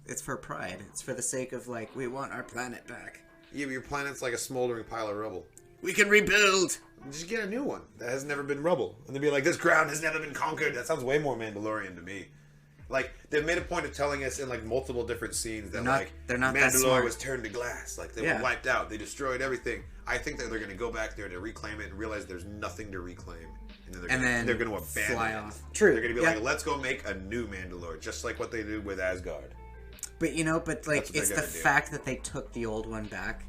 It's for pride. It's for the sake of like, we want our planet back. Yeah, but your planet's like a smoldering pile of rubble. We can rebuild. Just get a new one that has never been rubble. And they'd be like, this ground has never been conquered. That sounds way more Mandalorian to me. Like, they've made a point of telling us in, like, multiple different scenes that, Mandalore was turned to glass. Like, they were wiped out. They destroyed everything. I think that they're going to go back there to reclaim it and realize there's nothing to reclaim. And then they're going to abandon fly it. Off. True. They're going to be like, let's go make a new Mandalore, just like what they did with Asgard. But, like, it's the fact that they took the old one back.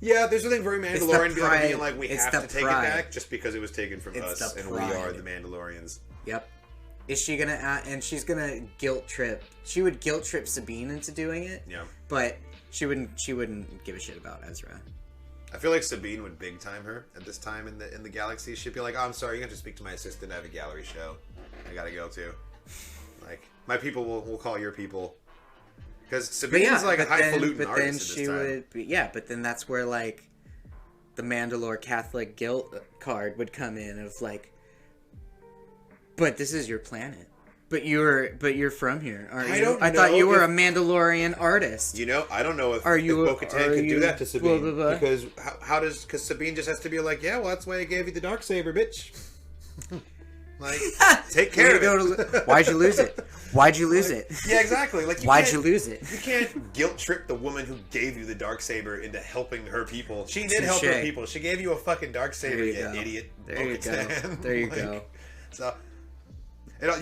Yeah, there's something very Mandalorian about being like, we have to take it back just because it was taken from us and we are the Mandalorians. Yep. Is she gonna and she's gonna guilt trip? She would guilt trip Sabine into doing it. Yeah. But she wouldn't give a shit about Ezra. I feel like Sabine would big time her at this time in the galaxy. She'd be like, "Oh, I'm sorry, you have to speak to my assistant. I have a gallery show. I gotta go to. Like, my people will call your people." Because Sabine's like a highfalutin artist at this time. But then that's where like the Mandalore Catholic guilt card would come in of like, but this is your planet. But you're from here, aren't you? I thought you were a Mandalorian artist. I don't know if Bo-Katan could do that to Sabine. Because because Sabine just has to be like, yeah, well, that's why I gave you the Darksaber, bitch. Like, take care of it. Why'd you lose it? Why'd you lose it? Yeah, exactly. Like, why'd you lose it? You can't guilt trip the woman who gave you the Darksaber into helping her people. She did help her people. She gave you a fucking Darksaber, you idiot. There you go. There you go. So,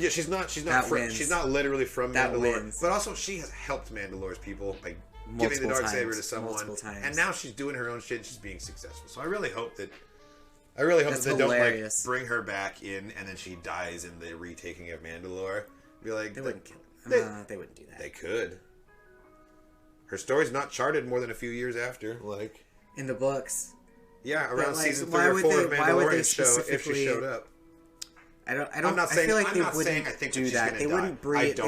she's not literally from Mandalore, but also she has helped Mandalore's people by giving the Darksaber to someone, and now she's doing her own shit. And she's being successful. So I really hope that they don't like bring her back in, and then she dies in the retaking of Mandalore. Be like, they wouldn't kill her. They wouldn't do that. They could. Her story's not charted more than a few years after, like in the books. Yeah, around season 3 or 4 of Mandalorian show, if she showed up. I'm not saying they wouldn't do that. They wouldn't bring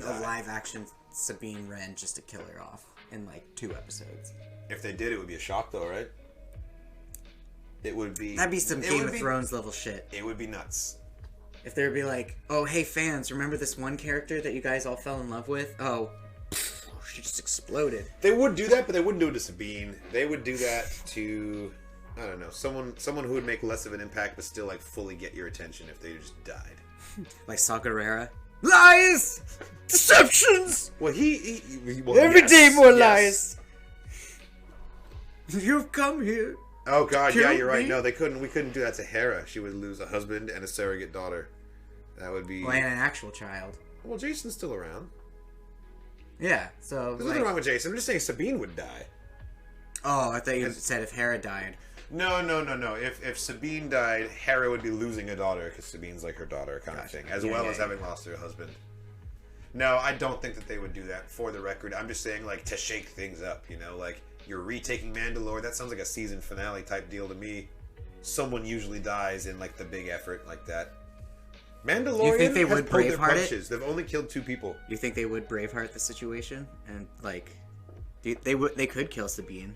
a live action Sabine Wren just to kill her off in like 2 episodes. If they did, it would be a shock, though, right? It would be. That'd be some Game of Thrones level shit. It would be nuts. If they would be like, oh, hey, fans, remember this one character that you guys all fell in love with? Oh, she just exploded. They would do that, but they wouldn't do it to Sabine. They would do that to, I don't know, someone who would make less of an impact, but still, like, fully get your attention if they just died. Like Saw Gerrera. Lies! Deceptions! Well, every day more lies! You've come here. Oh God, yeah, you're right. Me? No, we couldn't do that to Hera. She would lose a husband and a surrogate daughter. That would be. Well, and an actual child. Well, Jason's still around. Yeah, so. There's nothing wrong with Jason. I'm just saying Sabine would die. Oh, I thought you said if Hera died. No. If Sabine died, Hera would be losing a daughter because Sabine's like her daughter kind of thing, as well as having lost her husband. No, I don't think that they would do that. For the record, I'm just saying like to shake things up. You know, like you're retaking Mandalore. That sounds like a season finale type deal to me. Someone usually dies in like the big effort like that. Mandalorian you think they would pulled their Braveheart punches. They've only killed 2 people. You think they would Braveheart the situation and like they could kill Sabine?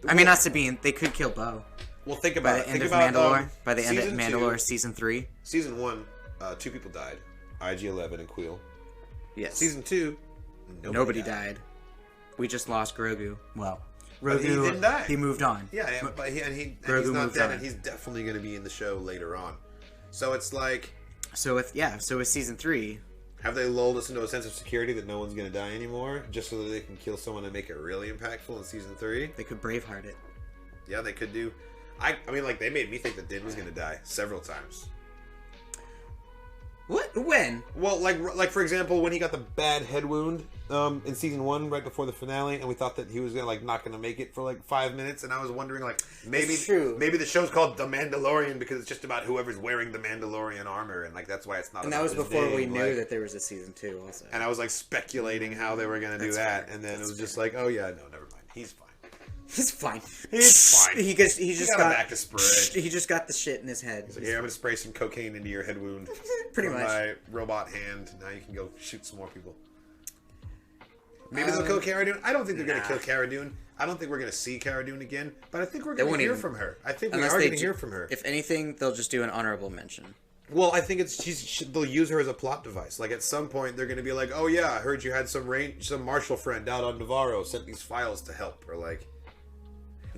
I mean, not Sabine. They could kill Bo. Well, think about it. By the end of Mandalore. By the end of Mandalore, season 3. Season 1, 2 people died. IG-11 and Queel. Yes. Season 2, nobody died. We just lost Grogu. Well, Grogu, he didn't die. He moved on. Yeah, but he's not dead, and he's definitely going to be in the show later on. So it's like. So with season 3. Have they lulled us into a sense of security that no one's going to die anymore, just so that they can kill someone and make it really impactful in season 3? They could Braveheart it. Yeah, they could do. I mean, like they made me think that Din was going to die several times. What? When? Well, like for example, when he got the bad head wound in season 1, right before the finale, and we thought that he was not gonna make it for like 5 minutes, and I was wondering like maybe the show's called The Mandalorian because it's just about whoever's wearing the Mandalorian armor, and like that's why it's not. And that was before we knew that there was a season 2, also. And I was like speculating how they were gonna do that, and then it was just like, oh yeah, no, never mind, he's fine. He's fine. He's fine. He just got back to spray. He just got the shit in his head. He's like, here, I'm gonna spray some cocaine into your head wound. Pretty much. My robot hand. Now you can go shoot some more people. Maybe they'll kill Cara Dune. I don't think they're gonna kill Cara Dune. I don't think we're gonna see Cara Dune again. But I think we're gonna hear from her. I think we are gonna hear from her. If anything, they'll just do an honorable mention. Well, I think they'll use her as a plot device. Like at some point, they're gonna be like, "Oh yeah, I heard you had some marshal friend out on Navarro sent these files to help," or like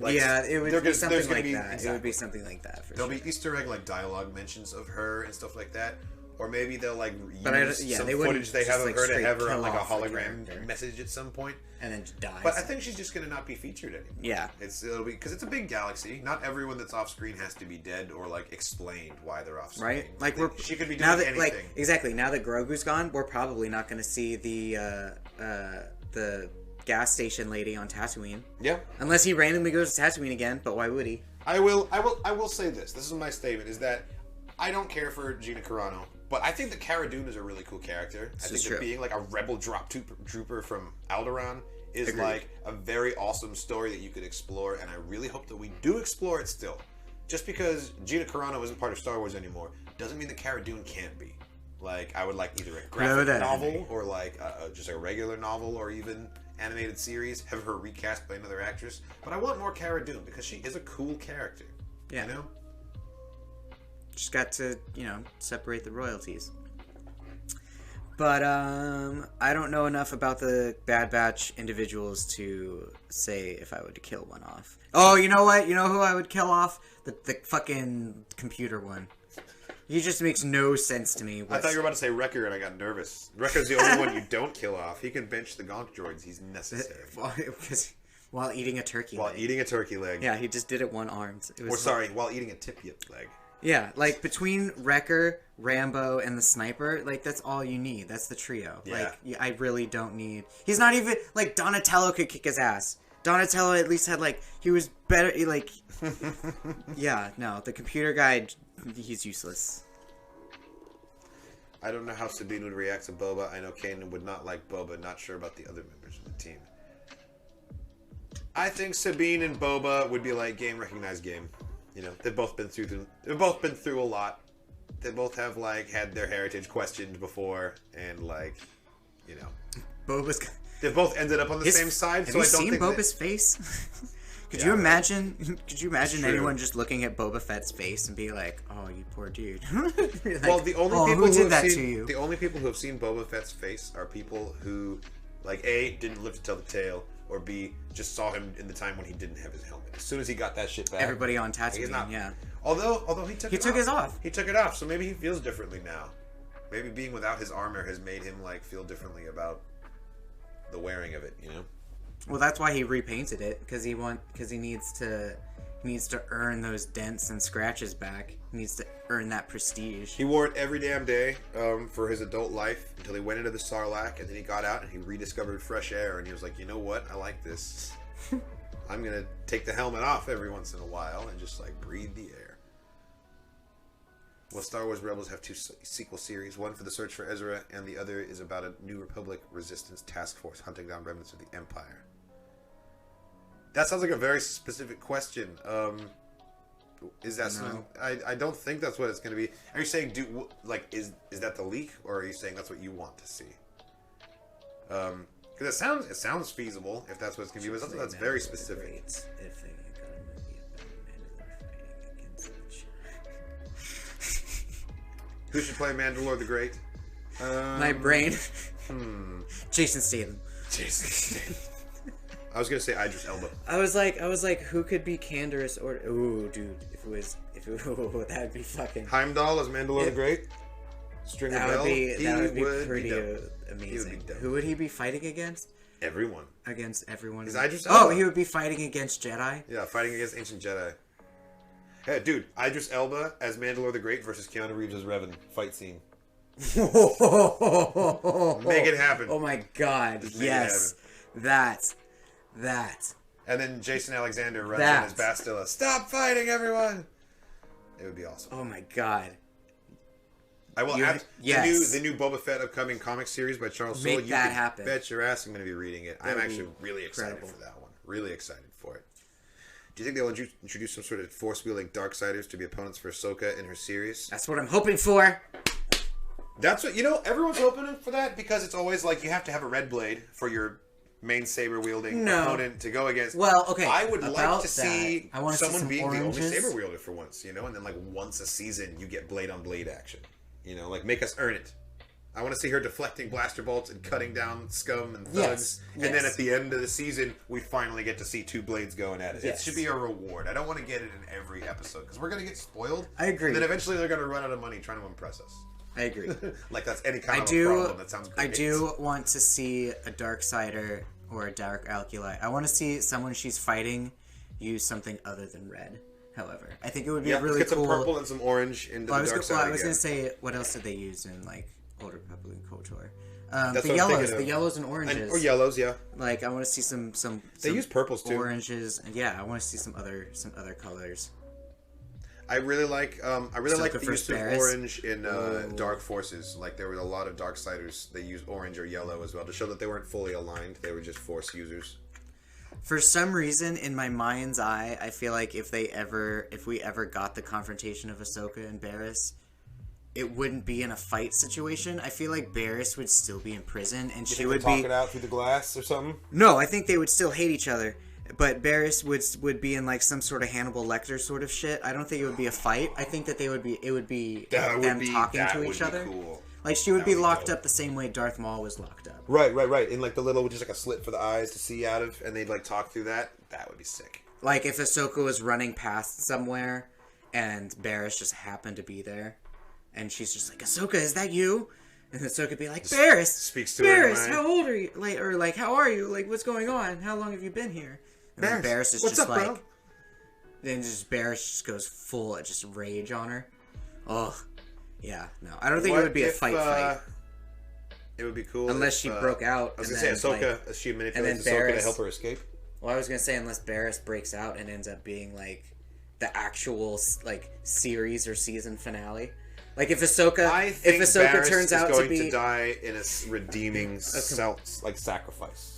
yeah, it would be something like that. Exactly. It would be something like that. There'll be Easter egg like dialogue mentions of her and stuff like that, or maybe they'll like use some footage they have of her to have her on like a hologram message at some point, and then just die. But I think she's just gonna not be featured anymore. Yeah, it'll be because it's a big galaxy. Not everyone that's off screen has to be dead or like explained why they're off screen. Right? Like she could be doing anything. Like exactly now that Grogu's gone, we're probably not gonna see the gas station lady on Tatooine. Yeah. Unless he randomly goes to Tatooine again, but why would he? I will say this. This is my statement: is that I don't care for Gina Carano, but I think that Cara Dune is a really cool character. I think that being like a rebel trooper from Alderaan is like a very awesome story that you could explore, and I really hope that we do explore it still. Just because Gina Carano isn't part of Star Wars anymore doesn't mean that Cara Dune can't be. Like I would like either a graphic novel or like just a regular novel or even animated series, have her recast by another actress, but I want more Cara Dune because she is a cool character. Yeah. You know? Just got to, separate the royalties. But I don't know enough about the Bad Batch individuals to say if I would kill one off. Oh, you know what? You know who I would kill off? The fucking computer one. He just makes no sense to me. I thought you were about to say Wrecker, and I got nervous. Wrecker's the only one you don't kill off. He can bench the gonk droids. He's necessary. While eating a turkey leg. While eating a turkey leg. Yeah, he just did it one-armed. While eating a tip-yip leg. Yeah, like between Wrecker, Rambo, and the sniper, like that's all you need. That's the trio. Yeah. Like, I really don't need... He's not even... Like, Donatello could kick his ass. Donatello at least had, like... He was better... Like... Yeah, no. The computer guy... He's useless. I don't know how Sabine would react to Boba. I know Kanan would not like Boba. Not sure about the other members of the team. I think Sabine and Boba would be like game recognized game. They've both been through a lot. They both have like had their heritage questioned before, and Boba's. They've both ended up on the same side. Have you seen Boba's face? Could you imagine? Could you imagine anyone just looking at Boba Fett's face and be like, "Oh, you poor dude"? Like, well, the only people who have seen Boba Fett's face are people who, like, A, didn't live to tell the tale, or B, just saw him in the time when he didn't have his helmet. As soon as he got that shit back, everybody on Tatooine, yeah. Although he took his off. He took it off, so maybe he feels differently now. Maybe being without his armor has made him like feel differently about the wearing of it. Well, that's why he repainted it, because he needs to earn those dents and scratches back. He needs to earn that prestige. He wore it every damn day for his adult life until he went into the Sarlacc, and then he got out and he rediscovered fresh air, and he was like, you know what? I like this. I'm going to take the helmet off every once in a while and just, like, breathe the air. Well, Star Wars Rebels have 2 sequel series, one for the search for Ezra, and the other is about a New Republic resistance task force hunting down remnants of the Empire. That sounds like a very specific question. Is that something? I don't think that's what it's going to be. Are you saying, is that the leak, or are you saying that's what you want to see? Because it sounds feasible if that's what it's going to be, but something that's very specific. If they got a movie about Mandalore fighting against each other. Who should play Mandalore the Great? My brain. Jason Statham. Jason Statham. I was gonna say Idris Elba. I was like, who could be Canderous or ooh, dude, that would be fucking. Heimdall as Mandalore the Great. String of Bell. That would be pretty amazing. Who would he be fighting against? Everyone. Against everyone. Is Idris Elba? Oh, he would be fighting against Jedi. Yeah, fighting against ancient Jedi. Hey, dude, Idris Elba as Mandalore the Great versus Keanu Reeves as Revan. Fight scene. Make it happen. Oh my God! Yes, that. And then Jason Alexander runs in as Bastila. Stop fighting, everyone! It would be awesome. Oh my God! I will add the new Boba Fett upcoming comic series by Charles Soule. Make that happen. Bet your ass I'm going to be reading it. I'm actually really excited for that one. Really excited for it. Do you think they'll introduce some sort of force-wielding Darksiders to be opponents for Ahsoka in her series? That's what I'm hoping for. That's what, everyone's hoping for that because it's always like you have to have a red blade for your main saber-wielding opponent to go against. Well, okay. I would like to see someone being oranges. The only saber-wielder for once, and then like once a season you get blade-on-blade action. Like make us earn it. I want to see her deflecting blaster bolts and cutting down scum and thugs. And then at the end of the season, we finally get to see 2 blades going at it. Yes. It should be a reward. I don't want to get it in every episode because we're going to get spoiled. I agree. And then eventually they're going to run out of money trying to impress us. I agree. Like that's any kind of a problem. That sounds great. I do want to see a Darksider or a Dark Alkulite. I want to see someone she's fighting use something other than red. However, I think it would be really get cool. Some purple and some orange into the dark side. I was going to say, what else did they use in like Old Republic and KOTOR? The yellows and oranges. Or yellows, yeah. Like I want to see some. They use purples too. Oranges, and I want to see some other colors. I really like the use of orange in Dark Forces. Like there were a lot of Darksiders. They used orange or yellow as well to show that they weren't fully aligned. They were just Force users. For some reason, in my mind's eye, I feel like if we ever got the confrontation of Ahsoka and Barriss, it wouldn't be in a fight situation. I feel like Barriss would still be in prison, and she would talk it out through the glass or something. No, I think they would still hate each other, but Barriss would be in like some sort of Hannibal Lecter sort of shit. I don't think it would be a fight. I think that it would be them talking to each other. Cool. Like she would be locked up the same way Darth Maul was locked up. Right. In like the little, just like a slit for the eyes to see out of, and they'd like talk through that. That would be sick. Like if Ahsoka was running past somewhere, and Barriss just happened to be there, and she's just like, "Ahsoka, is that you?" And Ahsoka would be like, "Barriss, speaks to Barriss, how old are you? Like, how are you? Like, what's going on? How long have you been here?" And Barriss is what's just up, like, bro? Then Barriss just goes full of just rage on her. Ugh. Yeah, no, I don't think it would be a fight. It would be cool unless she broke out. I was gonna say Ahsoka. She manipulates Ahsoka to help her escape. Well, I was gonna say unless Barriss breaks out and ends up being like the actual like series or season finale. Like if Ahsoka Barriss turns out to be to die in a redeeming sacrifice.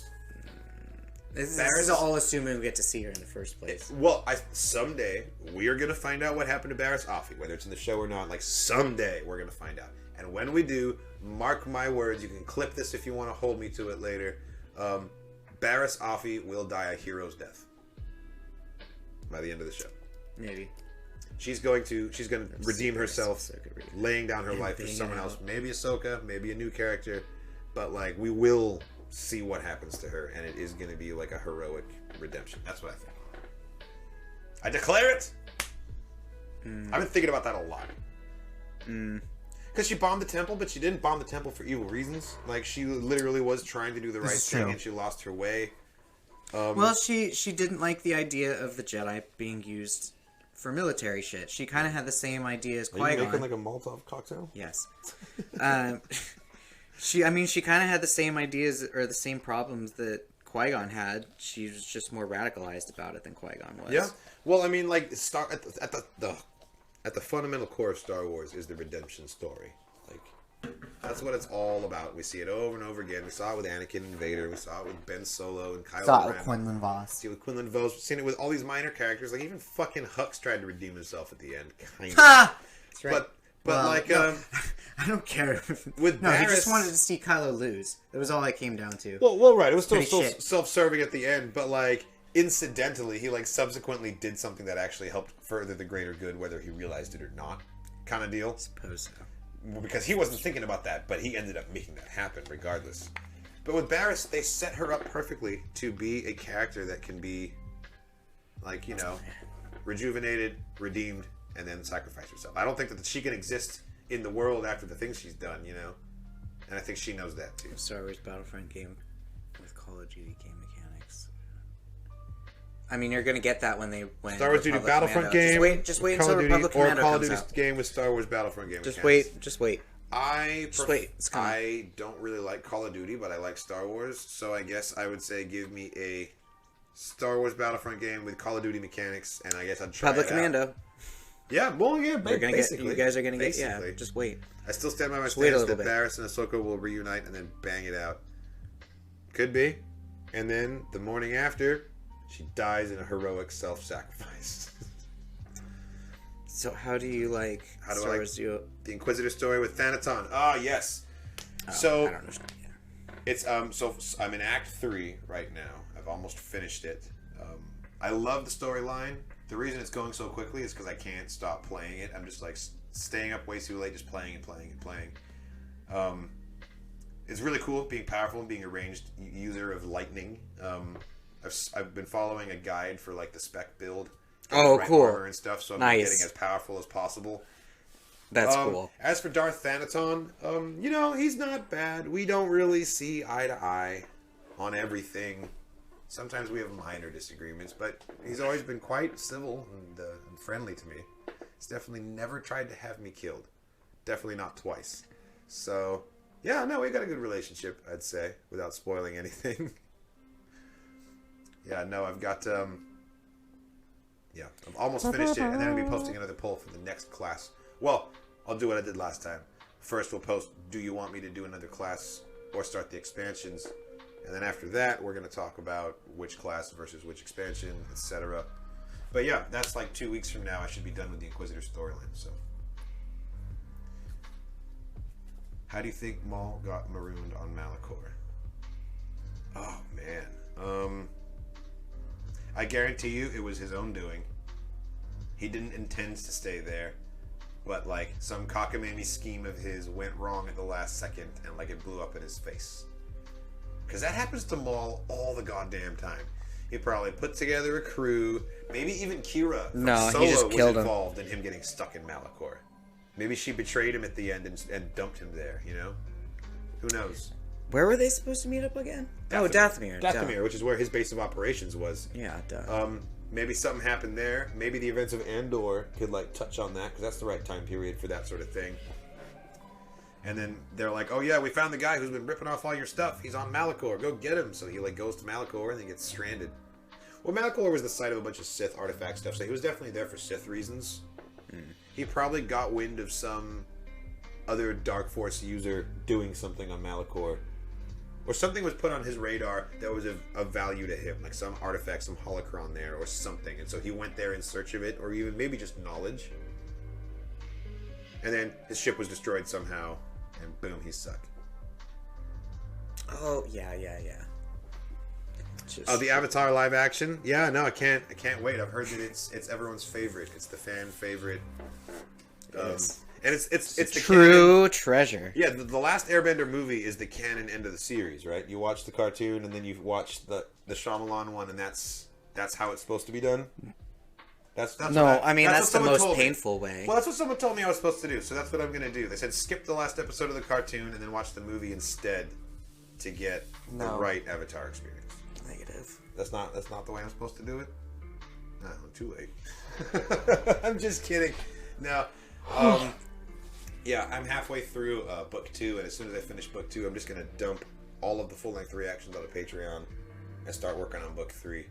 This is all assuming we get to see her in the first place. Well, someday we are gonna find out what happened to Barriss Offee, whether it's in the show or not. Like someday we're gonna find out, and when we do, mark my words. You can clip this if you want to hold me to it later. Barriss Offee will die a hero's death by the end of the show. Maybe she's going to redeem herself, laying down her life for someone else. Maybe Ahsoka, maybe a new character, but like we will see what happens to her, and it is going to be like a heroic redemption. That's what I think. I declare it. I've been thinking about that a lot. Because she bombed the temple, but she didn't bomb the temple for evil reasons. Like she literally was trying to do the right thing, and she lost her way. Well, she didn't like the idea of the Jedi being used for military shit. She kind of had the same idea as Qui-Gon. Are you making like a Molotov cocktail? Yes. She kind of had the same ideas or the same problems that Qui-Gon had. She was just more radicalized about it than Qui-Gon was. Yeah. Well, I mean, like at the fundamental core of Star Wars is the redemption story. Like, that's what it's all about. We see it over and over again. We saw it with Anakin and Vader. We saw it with Ben Solo and Kylo Saw it Ren. with Quinlan Vos. See it with Quinlan Vos. We've seen it with all these minor characters. Like, even fucking Hux tried to redeem himself at the end. Kind of. Ha! That's right. But Well, like, no, I don't care. with no, he Barriss, just wanted to see Kylo lose. That was all I came down to. Well, right. It was still Pretty shit. self-serving at the end, but like incidentally, he like subsequently did something that actually helped further the greater good, whether he realized it or not, kind of deal. I suppose so. Well, because he wasn't thinking about that, but he ended up making that happen regardless. But with Barriss, they set her up perfectly to be a character that can be, like, you know, rejuvenated, redeemed, and then sacrifice herself. I don't think that she can exist in the world after the things she's done, you know? And I think she knows that, too. Star Wars Battlefront game with Call of Duty game mechanics. I mean, you're going to get that when Star Wars Duty Battlefront game. Just wait until Republic Commando Call of comes Duty out. game with Star Wars Battlefront game Just mechanics. wait. It's coming. I don't really like Call of Duty, but I like Star Wars, so I guess I would say give me a Star Wars Battlefront game with Call of Duty mechanics, and I guess I'd try Republic it out. Commando. Yeah, well, yeah, basically. You guys are going to get, yeah, just wait. I still stand by my wait a stance little that bit. Barriss and Ahsoka will reunite and then bang it out. Could be. And then, the morning after, she dies in a heroic self-sacrifice. So how do you like Star Wars the Inquisitor story with Thanaton? Ah, yes. So, I don't understand. Yeah. It's, so I'm in Act 3 right now. I've almost finished it. I love the storyline. The reason it's going so quickly is because I can't stop playing it. I'm just like staying up way too late, just playing and playing and playing. It's really cool being powerful and being a ranged user of lightning. I've been following a guide for like the spec build. Oh, cool. Armor and stuff, so I'm nice. getting as powerful as possible. That's cool. As for Darth Thanaton, you know, he's not bad. We don't really see eye to eye on everything. Sometimes we have minor disagreements, but he's always been quite civil and friendly to me. He's definitely never tried to have me killed. Definitely not twice. So, yeah, no, we got a good relationship, I'd say, without spoiling anything. Yeah, no, I've got, yeah, I've almost finished it, and then I'll be posting another poll for the next class. Well, I'll do what I did last time. First, we'll post, do you want me to do another class or start the expansions? And then after that, we're going to talk about which class versus which expansion, etc. But yeah, that's like 2 weeks from now. I should be done with the Inquisitor storyline. So, how do you think Maul got marooned on Malachor? Oh man, I guarantee you, it was his own doing. He didn't intend to stay there, but like some cockamamie scheme of his went wrong at the last second, and like it blew up in his face. Because that happens to Maul all the goddamn time. He probably put together a crew. Maybe even Kira from Solo he just killed was involved in him getting stuck in Malachor. Maybe she betrayed him at the end and dumped him there, you know? Who knows? Where were they supposed to meet up again? Dathomir. Dathomir, which is where his base of operations was. Yeah, duh. Maybe something happened there. Maybe the events of Andor could like touch on that, because that's the right time period for that sort of thing. And then they're like, oh yeah, we found the guy who's been ripping off all your stuff. He's on Malachor. Go get him. So he like goes to Malachor and then gets stranded. Well, Malachor was the site of a bunch of Sith artifact stuff, so he was definitely there for Sith reasons. He probably got wind of some other Dark Force user doing something on Malachor. Or something was put on his radar that was of value to him, like some artifact, some holocron there, or something. And so he went there in search of it, or even maybe just knowledge. And then his ship was destroyed somehow, and boom, he's stuck. Oh, yeah. Oh, the Avatar live action? Yeah, no, I can't wait. I've heard that it's everyone's favorite. It's the fan favorite. And it's the true canon. Treasure. Yeah, the last Airbender movie is the canon end of the series, right? You watch the cartoon and then you watch the Shyamalan one, and that's how it's supposed to be done. That's the most painful way. Well, that's what someone told me I was supposed to do, so that's what I'm going to do. They said skip the last episode of the cartoon and then watch the movie instead to get the right Avatar experience. Negative. That's not the way I'm supposed to do it? No, too late. I'm just kidding. No. Yeah, I'm halfway through book 2, and as soon as I finish book 2, I'm just going to dump all of the full-length reactions on the Patreon and start working on book 3.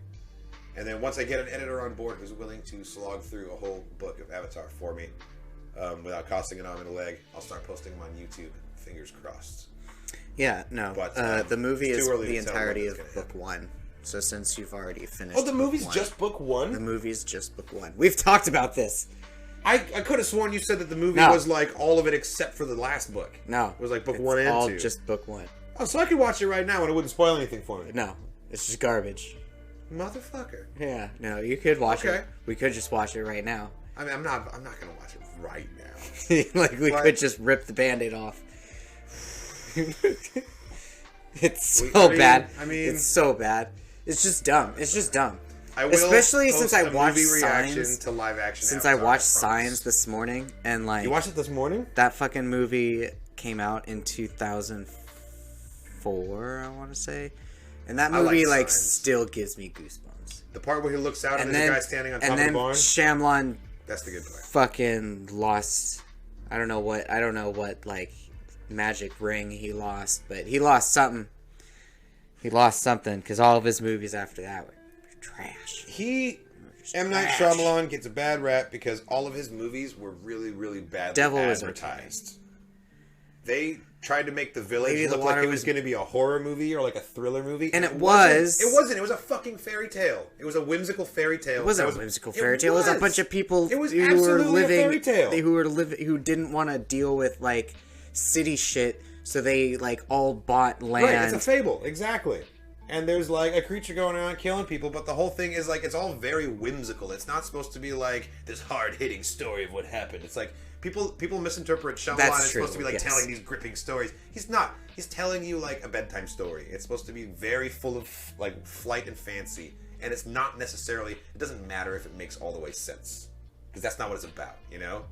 And then once I get an editor on board who's willing to slog through a whole book of Avatar for me without costing an arm and a leg, I'll start posting them on YouTube. Fingers crossed. Yeah, no. But the movie is the entirety of book 1. So since you've already finished the movie's just book 1? The movie's just book 1. We've talked about this. I could have sworn you said that the movie was like all of it except for the last book. No. It was like book 1 and 2. All just book 1. Oh, so I could watch it right now and it wouldn't spoil anything for me. No. It's just garbage. Motherfucker. Yeah, no, you could watch it. We could just watch it right now. I mean, I'm not gonna watch it right now. Like, we could just rip the Band-Aid off. It's so bad. I mean... It's so bad. It's just dumb. It's just dumb. I will Especially since I watched reaction Signs. to live action. Since I watched Signs this morning, and like... You watched it this morning? That fucking movie came out in 2004, I want to say. And that movie, like still gives me goosebumps. The part where he looks out and there's a guy standing on top of the barn? Shyamalan... That's the good part. Fucking lost... I don't know what, like, magic ring he lost, but he lost something. He lost something, because all of his movies after that were trash. M. Night Shyamalan gets a bad rap because all of his movies were really, really badly advertised. They tried to make The Village look like it was going to be a horror movie or like a thriller movie. And it wasn't. It wasn't. It was a fucking fairy tale. It was a whimsical fairy tale. It wasn't a whimsical fairy tale. It was a bunch of people who were living, who didn't want to deal with like city shit, so they like all bought land. Right, it's a fable, exactly. And there's like a creature going around killing people, but the whole thing is like it's all very whimsical. It's not supposed to be like this hard-hitting story of what happened. It's like people misinterpret Shyamalan as supposed to be like telling these gripping stories. He's not. He's telling you like a bedtime story. It's supposed to be very full of like flight and fancy, and it's not necessarily. It doesn't matter if it makes all the way sense, because that's not what it's about. You know.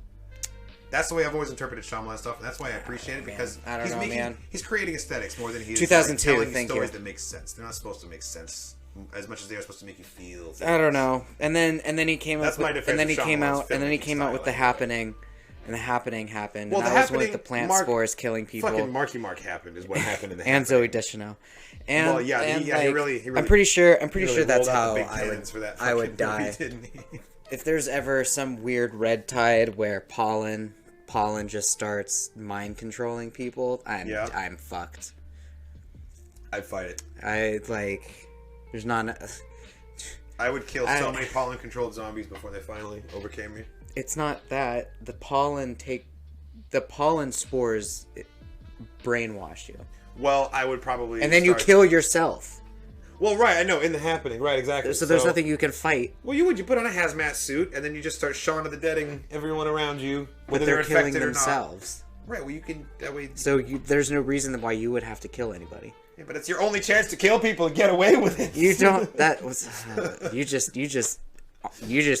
That's the way I've always interpreted Shyamalan stuff, and that's why I appreciate it, because he's creating aesthetics more than he's 2002, like, telling stories that make sense. They're not supposed to make sense as much as they are supposed to make you feel things. I don't know. And then he came out with The Happening, and The Happening happened. Well, and that was with the plant spores killing people. Fucking Marky Mark happened is what happened in The And Happening. Zoe Deschanel. And well, yeah, he really I'm pretty sure that's how I would die. If there's ever some weird red tide where pollen just starts mind controlling people, I'm fucked. I'd fight it. There's not. I would kill so many pollen controlled zombies before they finally overcame me. It's not that the pollen spores brainwash you. Well, I would probably. And then you kill yourself. Well, right, I know, in The Happening, right, exactly. So there's nothing you can fight. Well, you put on a hazmat suit, and then you just start Shaun of the Deading everyone around you, whether they're killing themselves. Right, well, you can, that way... So there's no reason why you would have to kill anybody. Yeah, but it's your only chance to kill people and get away with it. You don't, that was, you just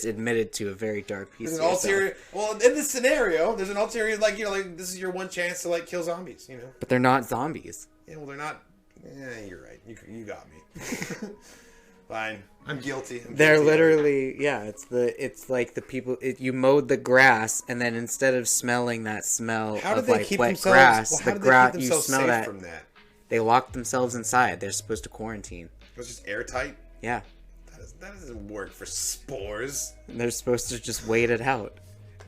admitted to a very dark piece of yourself. Well, in this scenario, there's an ulterior, like, this is your one chance to, kill zombies, But they're not zombies. Yeah, well, they're not... Yeah, you're right. You got me. Fine. I'm guilty. They're literally, it's like the people, you mowed the grass, and then instead of smelling that smell of wet grass, you smell that. From that. They locked themselves inside. They're supposed to quarantine. It was just airtight? Yeah. That doesn't work for spores. And they're supposed to just wait it out.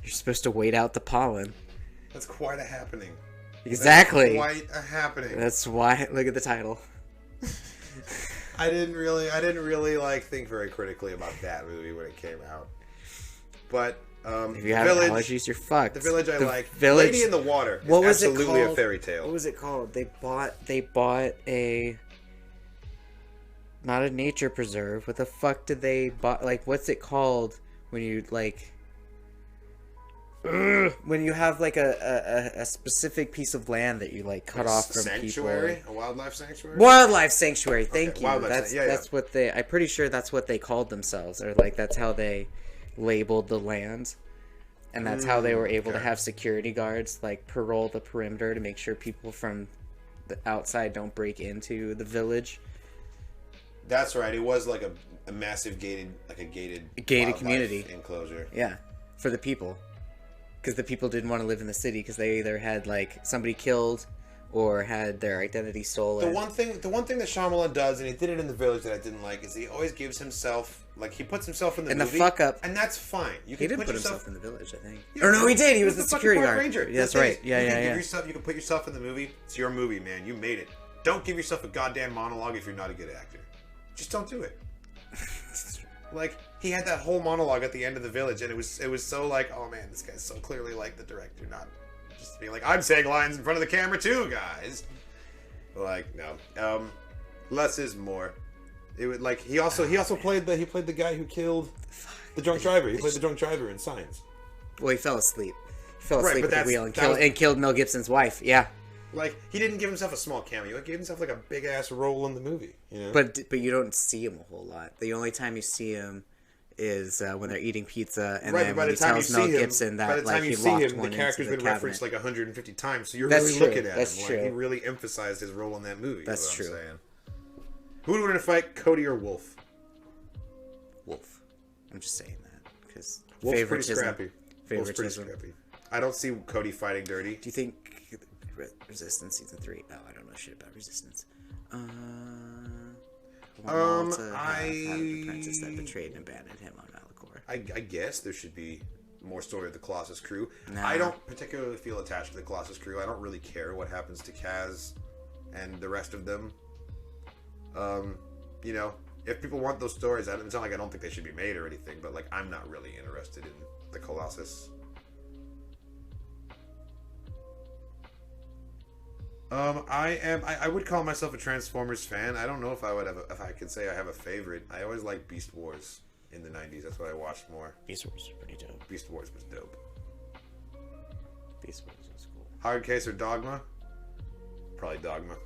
You're supposed to wait out the pollen. That's quite a happening. Exactly. That's quite a happening. That's why. Look at the title. I didn't really think very critically about that movie when it came out. But if you have allergies, you're fucked. The Village I like. Village, Lady in the Water. What was absolutely it called? A fairy tale. What was it called? They bought a. Not a nature preserve. What the fuck did they buy? Like, what's it called when you when you have a specific piece of land that you cut off from sanctuary? people? A wildlife sanctuary? Wildlife sanctuary, thank you. That's what they, I'm pretty sure that's what they called themselves, or that's how they labeled the land. And that's how they were able to have security guards parole the perimeter to make sure people from the outside don't break into the village. That's right. It was like a massive gated community enclosure. Yeah, for the people, because the people didn't want to live in the city because they either had like somebody killed or had their identity stolen. The one thing that Shyamalan does, and he did it in The Village that I didn't like, is he always gives himself, like, he puts himself in the movie. And the fuck up. And that's fine. He did put himself in The Village, I think. Yeah, or no, he did. He was the security guard. Ranger. Yeah, that's right. Yeah. You can put yourself in the movie. It's your movie, man. You made it. Don't give yourself a goddamn monologue if you're not a good actor. Just don't do it. Like, he had that whole monologue at the end of The Village, and it was so like, oh man, this guy's so clearly like the director, not just being like, I'm saying lines in front of the camera too, guys. Like, no. Less is more. It would like he also played the guy who killed the drunk driver. He played the drunk driver in Signs. Well, he fell asleep. He fell asleep right, at the wheel and killed Mel Gibson's wife. Yeah. Like, he didn't give himself a small cameo. He gave himself like a big ass role in the movie. You know? But you don't see him a whole lot. The only time you see him is when they're eating pizza, and then when he tells Mel Gibson that like he locked one into the cabinet. The character's been referenced like 150 times, so you're really looking at him. True. Like, he really emphasized his role in that movie. That's true. I'm saying. Who would win in a fight, Cody or Wolf? Wolf. I'm just saying that because Wolf's pretty scrappy. Favoritism. Wolf's pretty scrappy. I don't see Cody fighting dirty. Do you think Resistance season 3? Oh, I don't know shit about Resistance. I had an apprentice that betrayed and abandoned him on Malachor. I guess there should be more story of the Colossus crew. Nah. I don't particularly feel attached to the Colossus crew. I don't really care what happens to Kaz and the rest of them. You know, if people want those stories, it's not like I don't think they should be made or anything, but like I'm not really interested in the Colossus. I would call myself a Transformers fan. I don't know if I could say I have a favorite. I always liked Beast Wars in the 90s. That's what I watched more. Beast Wars was pretty dope. Beast Wars was dope. Beast Wars was cool. Hard Case or Dogma? Probably Dogma.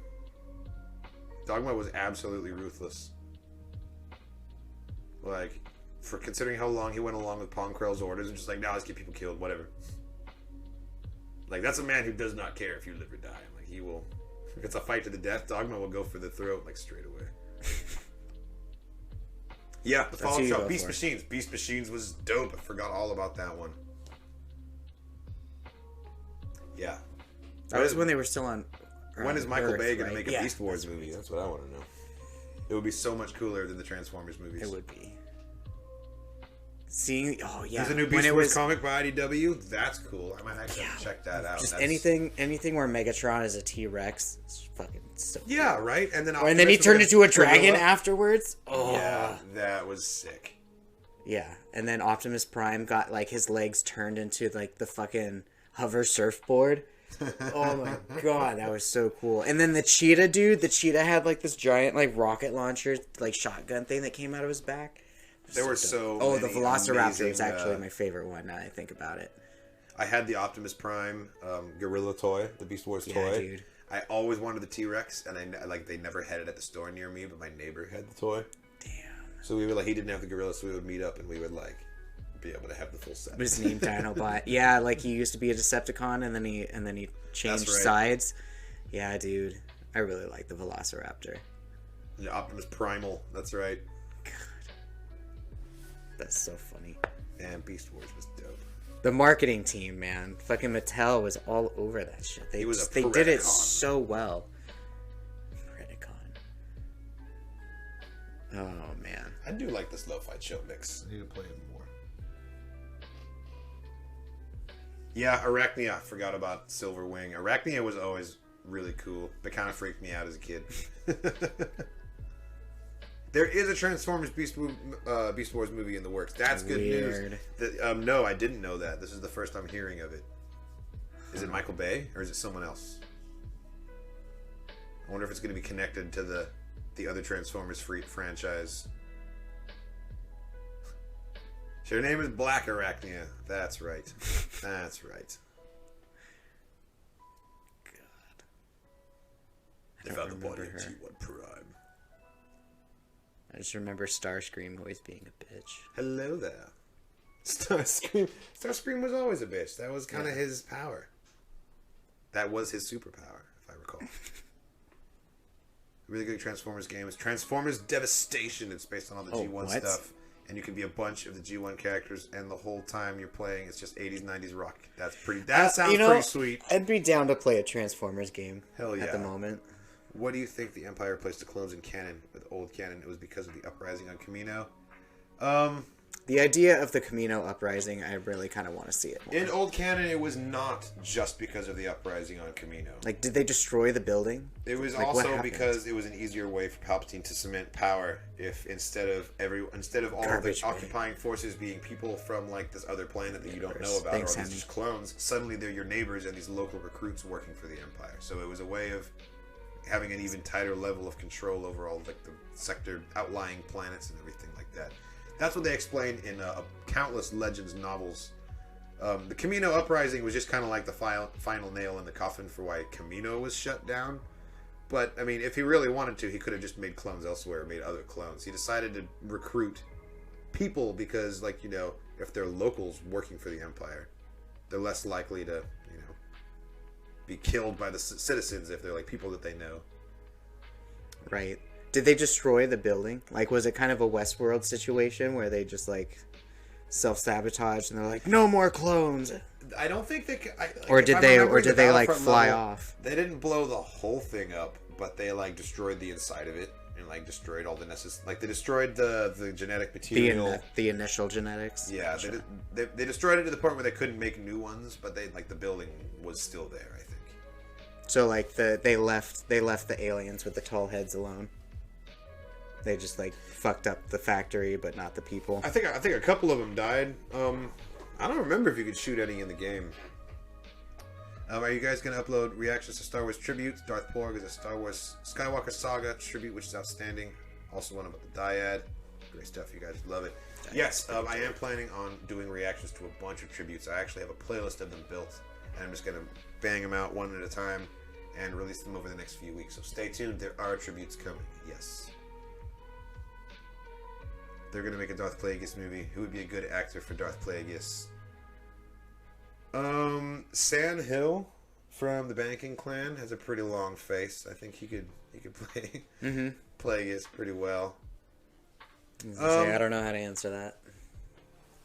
Dogma was absolutely ruthless. Like, for considering how long he went along with Pong Krell's orders and just like, no, let's get people killed, whatever. Like, that's a man who does not care if you live or die. Like, he will, if it's a fight to the death, Dogma will go for the throat, like, straight away. Yeah, the follow-up show, Beast Machines. Beast Machines was dope. I forgot all about that one. Yeah. That was when they were still on When is Michael Earth, Bay going right? to make a Beast Wars movie? That's what I want to know. It would be so much cooler than the Transformers movies. It would be. Seeing, there's a new Beast Wars comic by IDW. That's cool. I might actually have to check that out. Just anything where Megatron is a T-Rex, it's fucking so cool. Yeah, right. And then he turned into a dragon afterwards. Oh yeah, that was sick. Yeah, and then Optimus Prime got like his legs turned into like the fucking hover surfboard. Oh my god, that was so cool. And then the cheetah had like this giant like rocket launcher like shotgun thing that came out of his back. The Velociraptor is actually my favorite one now I think about it. I had the Optimus Prime gorilla toy, the Beast Wars toy. Dude. I always wanted the T-Rex, and they never had it at the store near me, but my neighbor had the toy. Damn. So we were like, he didn't have the gorilla, so we would meet up and we would like be able to have the full set. His name Dinobot. Yeah, like he used to be a Decepticon, and then he changed sides. Yeah, dude, I really like the Velociraptor. Yeah, Optimus Primal. That's right. God, that's so funny. And Beast Wars was dope. The marketing team, man, fucking Mattel was all over that shit. They did it so well. Predacon. Oh man, I do like this lo-fi chill mix. I need to play it more. Yeah, Arachnia. Forgot about Silverwing. Arachnia was always really cool, but kind of freaked me out as a kid. There is a Transformers Beast Wars movie in the works. That's good news. No, I didn't know that. This is the first I'm hearing of it. Is it Michael Bay or is it someone else? I wonder if it's going to be connected to the other Transformers franchise. So your name is Black Arachnia. That's right. That's right. God. They found the body of G1 Prime. I just remember Starscream always being a bitch. Hello there. Starscream was always a bitch. That was kind of his power. That was his superpower, if I recall. Really good Transformers game. It's Transformers Devastation. It's based on all the G1 stuff. And you can be a bunch of the G1 characters, and the whole time you're playing, it's just 80s, 90s rock. That sounds pretty sweet. I'd be down to play a Transformers game. Hell yeah. At the moment. What do you think the Empire replaced the clones in canon with old canon? It was because of the uprising on Kamino. The idea of the Kamino uprising, I really kind of want to see it more. In old canon, it was not just because of the uprising on Kamino. Like, did they destroy the building? It was like, also because it was an easier way for Palpatine to cement power. If instead of all of the occupying forces being people from like this other planet that you don't know about, or these just clones, suddenly they're your neighbors and these local recruits working for the Empire. So it was a way of having an even tighter level of control over all like the sector outlying planets and everything like that. That's what they explained in countless Legends novels. The Kamino uprising was just kind of like the final nail in the coffin for why Kamino was shut down. But, I mean, if he really wanted to, he could have just made clones elsewhere, made other clones. He decided to recruit people because, like, you know, if they're locals working for the Empire, they're less likely to, you know, be killed by the citizens if they're, like, people that they know. Right. Did they destroy the building? Like, was it kind of a Westworld situation where they just, like, self-sabotaged and they're like, no more clones? I don't think they... Or did they like, fly off? They didn't blow the whole thing up, but they, like, destroyed the inside of it and, like, destroyed all the necessary... Like, they destroyed the genetic material. The initial genetics? Yeah, sure. They destroyed it to the point where they couldn't make new ones, but they, like, the building was still there, I think. So, like, they left the aliens with the tall heads alone. They just like fucked up the factory, but not the people. I think a couple of them died. I don't remember if you could shoot any in the game. Are you guys gonna upload reactions to Star Wars tributes? Darth Porg is a Star Wars Skywalker Saga tribute, which is outstanding. Also one about the Dyad. Great stuff. You guys love it. Yes, I am planning on doing reactions to a bunch of tributes. I actually have a playlist of them built, and I'm just gonna bang them out one at a time and release them over the next few weeks. So stay tuned. There are tributes coming. Yes. They're going to make a Darth Plagueis movie. Who would be a good actor for Darth Plagueis? Sam Hill from the Banking Clan has a pretty long face. I think he could play Plagueis pretty well. I don't know how to answer that.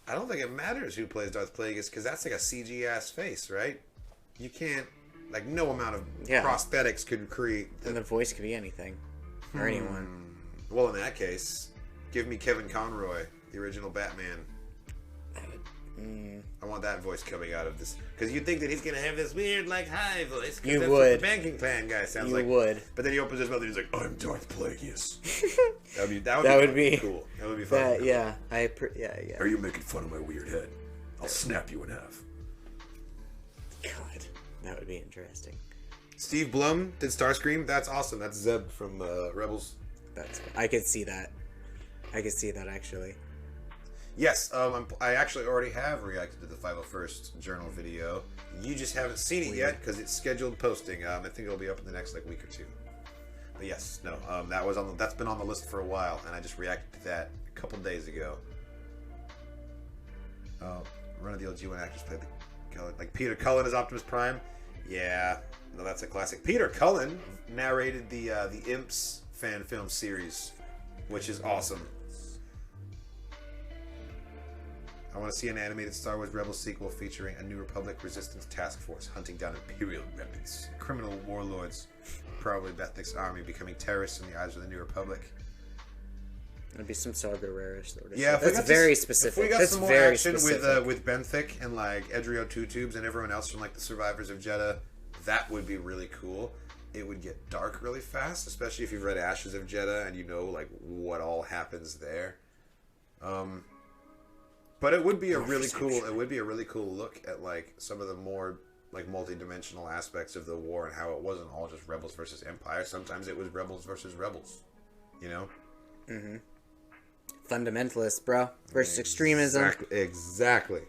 I don't think it matters who plays Darth Plagueis because that's like a CG ass face, right? You can't, like, no amount of prosthetics could create. And the voice could be anything or anyone. Well, in that case, give me Kevin Conroy, the original Batman. I want that voice coming out of this. Because you'd think that he's going to have this weird, like, high voice. You that's would. What the Banking Clan guy sounds like. You would. But then he opens his mouth and he's like, I'm Darth Plagueis. that would be cool. That would be fun. Cool. Yeah. Yeah. Are you making fun of my weird head? I'll snap you in half. God, that would be interesting. Steve Blum did Starscream. That's awesome. That's Zeb from Rebels. I could see that. I could see that, actually. Yes, I actually already have reacted to the 501st Journal video. You just haven't seen it yet because it's scheduled posting. I think it'll be up in the next week or two. But yes, no, that's been on the list for a while, and I just reacted to that a couple days ago. Run of the old G1 actors played like Peter Cullen as Optimus Prime. Yeah, no, that's a classic. Peter Cullen narrated the Imps fan film series, which is awesome. I want to see an animated Star Wars Rebels sequel featuring a New Republic Resistance task force hunting down Imperial weapons, criminal warlords, probably Bethick's army becoming terrorists in the eyes of the New Republic. It'd be some Saw Gerrera sort of. Yeah, that's very specific. If we got that's some more action with Benthic and like Edrio Two Tubes and everyone else from like the Survivors of Jeddah, that would be really cool. It would get dark really fast, especially if you've read Ashes of Jeddah and you know like what all happens there. But it would be a really cool look at like some of the more like multi-dimensional aspects of the war and how it wasn't all just rebels versus empire. Sometimes it was rebels versus rebels, you know? Mm-hmm. Fundamentalists, bro, versus extremism. Exactly.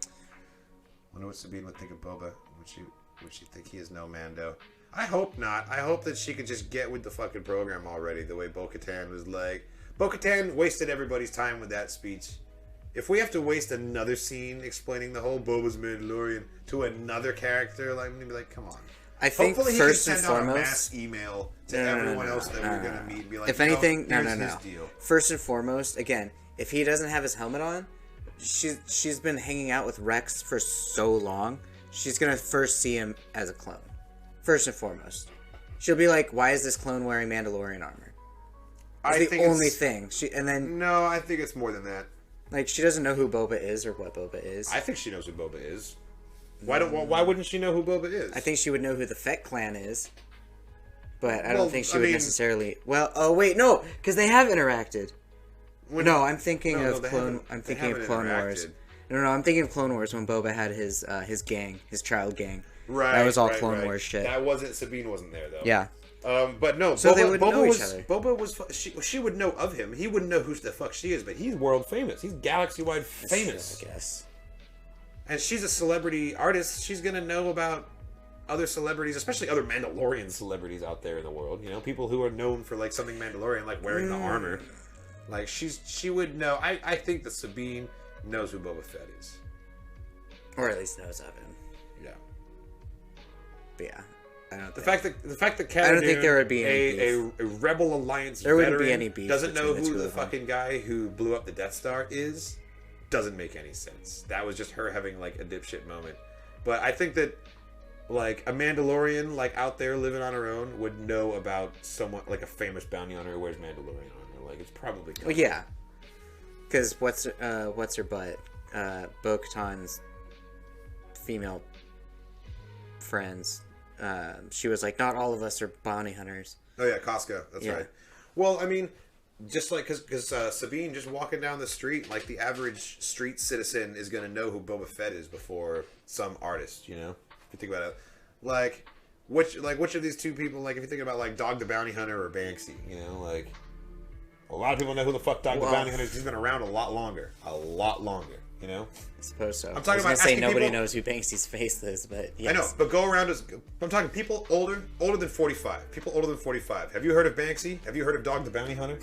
Wonder what Sabine would think of Boba. Would she think he is no Mando? I hope not. I hope that she could just get with the fucking program already. The way Bo-Katan was like, Bo-Katan wasted everybody's time with that speech. If we have to waste another scene explaining the whole Boba's Mandalorian to another character, like, I'm gonna be like, come on. I think hopefully first he and can send out a foremost, mass email to everyone else that we're gonna meet and be like, if anything, here's his deal. First and foremost, again, if he doesn't have his helmet on, she's been hanging out with Rex for so long. She's gonna first see him as a clone. First and foremost, she'll be like, "Why is this clone wearing Mandalorian armor?" That's the only thing. No, I think it's more than that. Like, she doesn't know who Boba is or what Boba is. I think she knows who Boba is. Why wouldn't she know who Boba is? I think she would know who the Fett clan is. But I don't think she would necessarily... Well, oh wait, no! Because they have interacted. I'm thinking of Clone Wars. No, I'm thinking of Clone Wars when Boba had his gang, his child gang. Right. That was all Clone Wars shit. That wasn't... Sabine wasn't there, though. Yeah. But no, so they would know each other. Boba was... She would know of him. He wouldn't know who the fuck she is, but he's world famous. He's galaxy-wide famous. True, I guess. And she's a celebrity artist. She's going to know about other celebrities, especially other Mandalorian celebrities out there in the world. You know, people who are known for, like, something Mandalorian, like wearing the armor. Like, she would know. I think that Sabine knows who Boba Fett is. Or at least knows of him. Yeah. But yeah. The fact that Katarn, I don't think there would be any a Rebel Alliance there veteran wouldn't be any beef doesn't know between who the the fucking guy who blew up the Death Star is, doesn't make any sense. That was just her having like a dipshit moment. But I think that like a Mandalorian like out there living on her own would know about someone like a famous bounty hunter who wears Mandalorian armor. Like it's probably well, yeah. Because what's her butt? Bo-Katan's female friends. She was like, not all of us are bounty hunters. Oh yeah, Casca. That's right. Well, I mean, just like because Sabine just walking down the street, like the average street citizen is gonna know who Boba Fett is before some artist. You know, if you think about it, like which of these two people, like if you think about like Dog the Bounty Hunter or Banksy, you know, like a lot of people know who the fuck Dog the Bounty Hunter is. He's been around a lot longer. You know? I suppose so. I'm talking about say nobody knows who Banksy's face is, but yes. I know, but go around I'm talking people older than 45. People older than 45. Have you heard of Banksy? Have you heard of Dog the Bounty Hunter?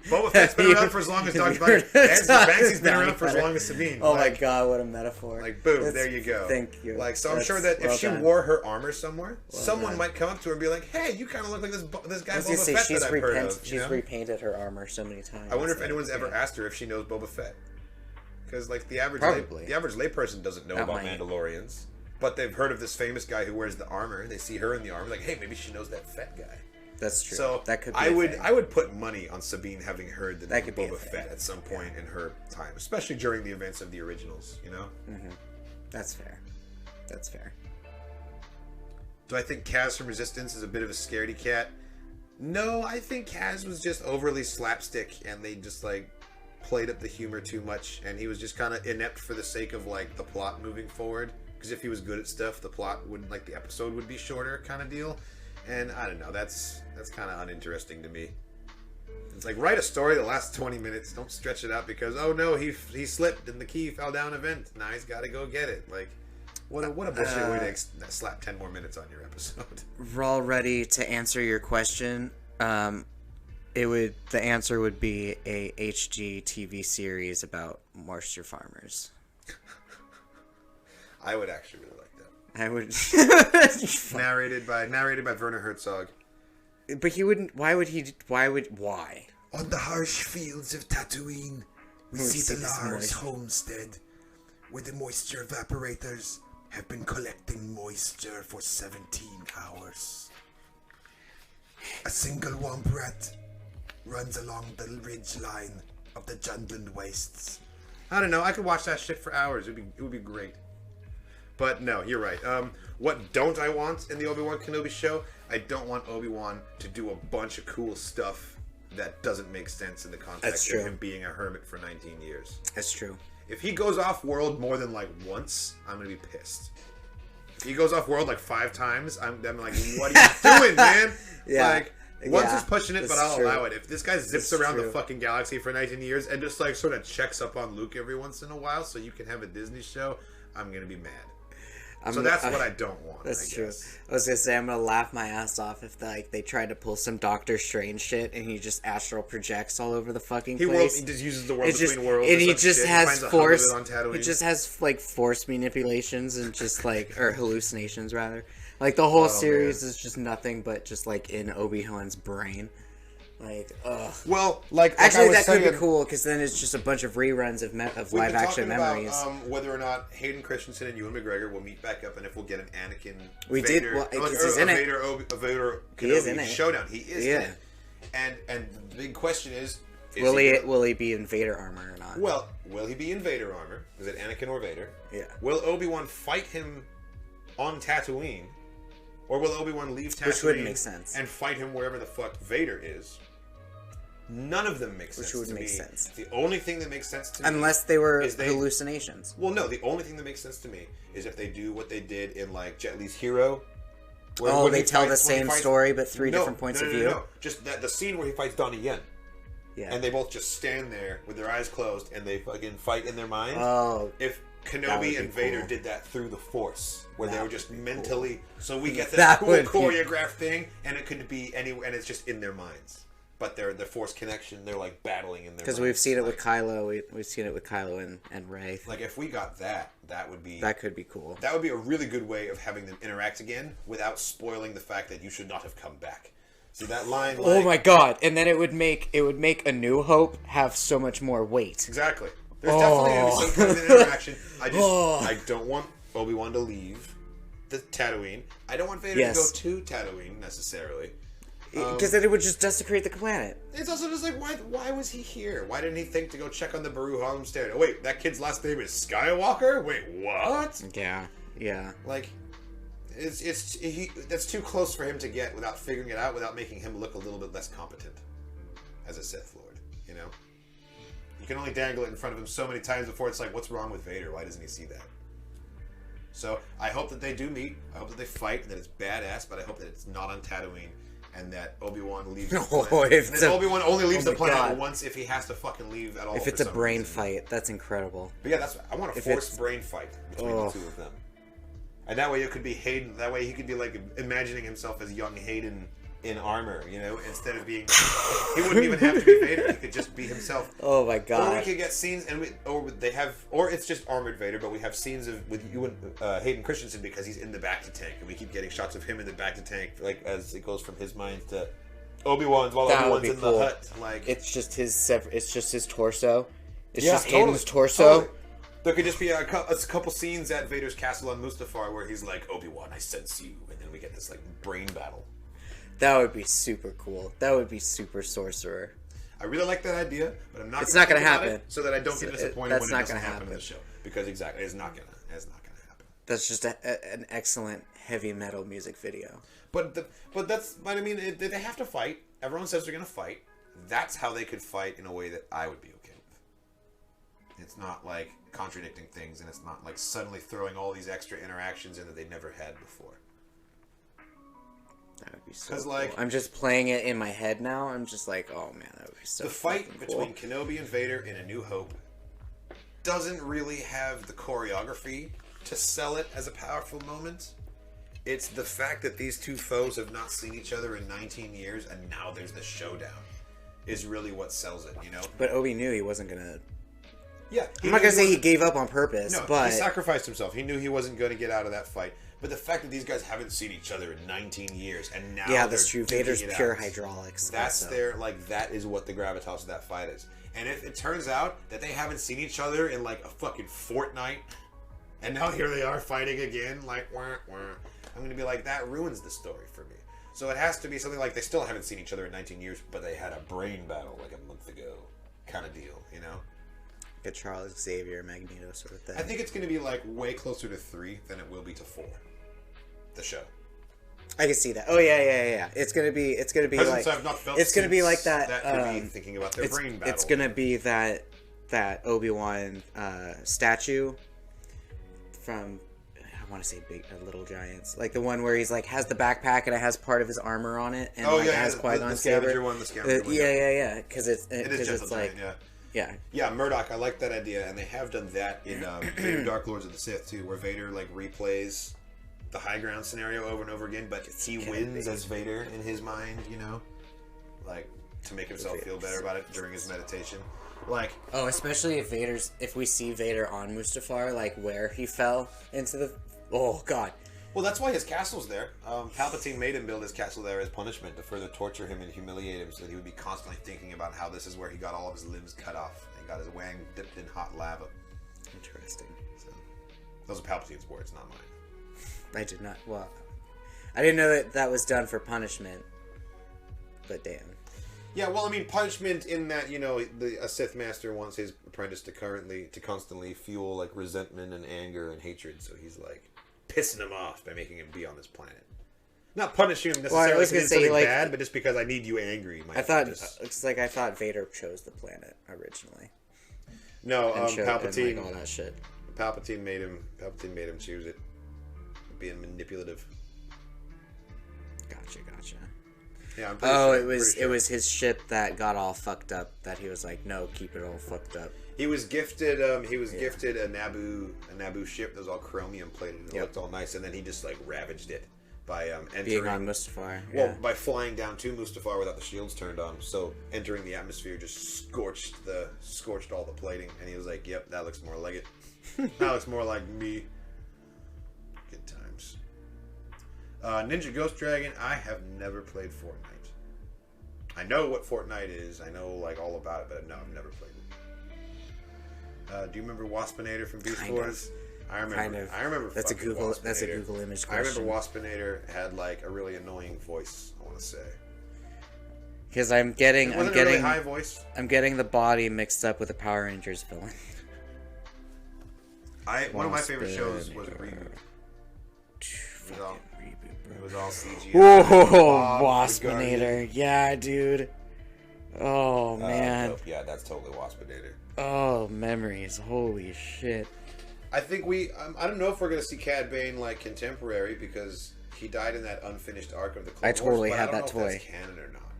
Boba Fett's been around for as long as Dog the Bounty Hunter. Banksy's been around for as long as Sabine. Oh my god, what a metaphor. Like, boom, there you go. Thank you. Like, so I'm sure that if she wore her armor somewhere, someone might come up to her and be like, hey, you kind of look like this guy Boba Fett that I've heard of. She's repainted her armor so many times. I wonder if anyone's ever asked her if she knows Boba Fett. Because, like, the average layperson doesn't know about Mandalorians. But they've heard of this famous guy who wears the armor. They see her in the armor. Like, hey, maybe she knows that Fett guy. That's true. So that could be I would put money on Sabine having heard the name Boba Fett at some point in her time. Especially during the events of the originals, you know? Mm-hmm. That's fair. That's fair. Do I think Kaz from Resistance is a bit of a scaredy cat? No, I think Kaz was just overly slapstick and they just, like, played up the humor too much, and he was just kind of inept for the sake of like the plot moving forward. Because if he was good at stuff, the plot would like the episode would be shorter, kind of deal. And I don't know, that's kind of uninteresting to me. It's like write a story that lasts 20 minutes. Don't stretch it out because oh no, he slipped and the key fell down a vent. Now he's got to go get it. Like what a bullshit way to slap 10 more minutes on your episode. We're all ready to answer your question. The answer would be a HGTV series about moisture farmers. I would actually really like that. I would. narrated by Werner Herzog. But he wouldn't. Why? On the harsh fields of Tatooine, we see the Lars homestead, where the moisture evaporators have been collecting moisture for 17 hours. A single womp rat runs along the ridge line of the Jundland Wastes. I don't know. I could watch that shit for hours. It would be great. But no, you're right. What don't I want in the Obi-Wan Kenobi show? I don't want Obi-Wan to do a bunch of cool stuff that doesn't make sense in the context of him being a hermit for 19 years. That's true. If he goes off-world more than like once, I'm going to be pissed. If he goes off-world like 5 times, I'm like, what are you doing, man? Yeah. Like, once is pushing it, but I'll allow it. If this guy zips around the fucking galaxy for 19 years and just like sort of checks up on Luke every once in a while so you can have a Disney show, I'm going to be mad. So that's what I don't want. That's I true. guess. I was gonna say I'm gonna laugh my ass off if they tried to pull some Doctor Strange shit and he just astral projects all over the fucking place. He just uses the world between worlds, and he just has force. He just has like force manipulations and just like or hallucinations rather. Like the whole series is just nothing but just like in Obi-Wan's brain. Like, ugh. Well, like actually, that could be cool because then it's just a bunch of reruns of live action memories. Whether or not Hayden Christensen and Ewan McGregor will meet back up, and if we'll get an Anakin. We Vader, did because he's in it. Vader he is in it. Showdown. He is in it. And the big question is will he be in Vader armor or not? Well, will he be in Vader armor? Is it Anakin or Vader? Yeah. Will Obi-Wan fight him on Tatooine, or will Obi-Wan leave Tatooine, which wouldn't make sense, and fight him wherever the fuck Vader is? None of them make sense. Which would to make me. sense. The only thing that makes sense to me, unless they were hallucinations. Well, no. The only thing that makes sense to me is if they do what they did in like Jet Li's Hero. When they tell the same story but three different points of view. No, just the scene where he fights Donnie Yen. Yeah. And they both just stand there with their eyes closed and they fucking fight in their minds. Oh. If Kenobi and Vader did that through the Force, where they were just mentally, cool. So we get this cool choreographed thing, and it could be anywhere, and it's just in their minds. But they're the Force connection, they're like battling in their. Because we've seen it with Kylo, we've seen it with Kylo and Rey. Like if we got that would be. That could be cool. That would be a really good way of having them interact again without spoiling the fact that you should not have come back. See that line? Like, oh my god! And then it would make A New Hope have so much more weight. Exactly. There's definitely going to be some kind of an interaction. I don't want Obi-Wan to leave the Tatooine. I don't want Vader to go to Tatooine necessarily. Because then it would just desecrate the planet. It's also just like, why was he here? Why didn't he think to go check on the Baru homestead? Oh wait, that kid's last name is Skywalker? Wait, what? Yeah. Like, that's too close for him to get without figuring it out, without making him look a little bit less competent as a Sith Lord, you know? You can only dangle it in front of him so many times before it's like, what's wrong with Vader? Why doesn't he see that? So, I hope that they do meet. I hope that they fight, and that it's badass, but I hope that it's not on Tatooine. And that Obi-Wan leaves the planet. And Obi-Wan only leaves the planet once if he has to fucking leave at all. If it's a brain fight, that's incredible. But yeah, I want a forced brain fight between the two of them. And that way it could be Hayden. That way he could be like imagining himself as young Hayden in armor, you know, instead of being. He wouldn't even have to be Vader. He could just be himself. Oh my god! Or we could get scenes, or it's just armored Vader, but we have scenes with you and Hayden Christensen because he's in the bacta tank, and we keep getting shots of him in the bacta tank, like as it goes from his mind to Obi-Wan's while Obi-Wan's in the hut. Like it's just his torso. It's just Hayden's torso. Totally. There could just be a couple scenes at Vader's castle on Mustafar where he's like, Obi-Wan, I sense you, and then we get this like brain battle. That would be super cool. That would be super sorcerer. I really like that idea, but I'm not. It's not going to happen, so that I don't get disappointed when it doesn't happen in the show. Because exactly, it's not gonna happen. That's just an excellent heavy metal music video. But I mean, they have to fight. Everyone says they're going to fight. That's how they could fight in a way that I would be okay with. It's not like contradicting things, and it's not like suddenly throwing all these extra interactions in that they never had before. That would be so cool. Like, I'm just playing it in my head now. I'm just like, oh man, that would be so cool. The fight between Kenobi and Vader in A New Hope doesn't really have the choreography to sell it as a powerful moment. It's the fact that these two foes have not seen each other in 19 years, and now there's the showdown, is really what sells it, you know? But Obi knew he wasn't going to... Yeah. I'm not going to say he gave up on purpose, but... he sacrificed himself. He knew he wasn't going to get out of that fight. But the fact that these guys haven't seen each other in 19 years, and now that's true. Vader's pure hydraulics. That's that is what the gravitas of that fight is. And if it turns out that they haven't seen each other in like a fucking fortnight, and now here they are fighting again, like, wah, wah, I'm going to be like, that ruins the story for me. So it has to be something like they still haven't seen each other in 19 years, but they had a brain battle like a month ago kind of deal, you know? A Charles Xavier Magneto sort of thing. I think it's going to be like way closer to 3 than it will be to 4. The show. I can see that. Oh yeah. It's gonna be like it's gonna be like that. That could be thinking about their brain battle. It's gonna be that Obi-Wan statue from I want to say Little Giants, like the one where he's like has the backpack and it has part of his armor on it, and it has Qui-Gon saber. The scavenger one. Yeah. Because it's like Giant, Yeah. Yeah, Murdoch, I like that idea, and they have done that in Vader Dark Lords of the Sith, too, where Vader, like, replays the high ground scenario over and over again, but he wins as Vader in his mind, you know? Like, to make himself feel better about it during his meditation. Like... Oh, especially if we see Vader on Mustafar, like, where he fell into the... Oh, God. Well, that's why his castle's there. Palpatine made him build his castle there as punishment to further torture him and humiliate him so that he would be constantly thinking about how this is where he got all of his limbs cut off and got his wang dipped in hot lava. Interesting. So, those are Palpatine's words, not mine. I did not... Well, I didn't know that was done for punishment. But damn. Yeah, well, I mean, punishment in that, you know, a Sith Master wants his apprentice to constantly fuel, like, resentment and anger and hatred, so he's, like... pissing him off by making him be on this planet. Not punishing him necessarily because it's something bad, but just because I need you angry. I thought Vader chose the planet originally. No, Palpatine. And, like, all that shit. Palpatine made him choose it. Being manipulative. Gotcha. Yeah, I'm pretty sure. It was his ship that got all fucked up. That he was like, no, keep it all fucked up. He was gifted. Gifted a Naboo ship that was all chromium plated. It looked all nice, and then he just like ravaged it by entering, being on Mustafar. Well, by flying down to Mustafar without the shields turned on. So entering the atmosphere just scorched all the plating, and he was like, "Yep, that looks more like it. That looks more like me." Good times. Ninja Ghost Dragon. I have never played Fortnite. I know what Fortnite is. I know like all about it, but no, I've never played it. Do you remember Waspinator from Beast Wars? I remember. That's a Google image question. I remember Waspinator had like a really annoying voice. I want to say. Because I'm getting a really high voice. I'm getting the body mixed up with the Power Rangers villain. One of my favorite shows was Reboot. It was all CGI. Whoa, Waspinator. Yeah, dude. Oh, man. Yeah, that's totally Waspinator. Oh, memories. Holy shit. I think I don't know if we're going to see Cad Bane, like, contemporary, because he died in that unfinished arc of the Clone Wars. I totally had that toy. If that's canon or not.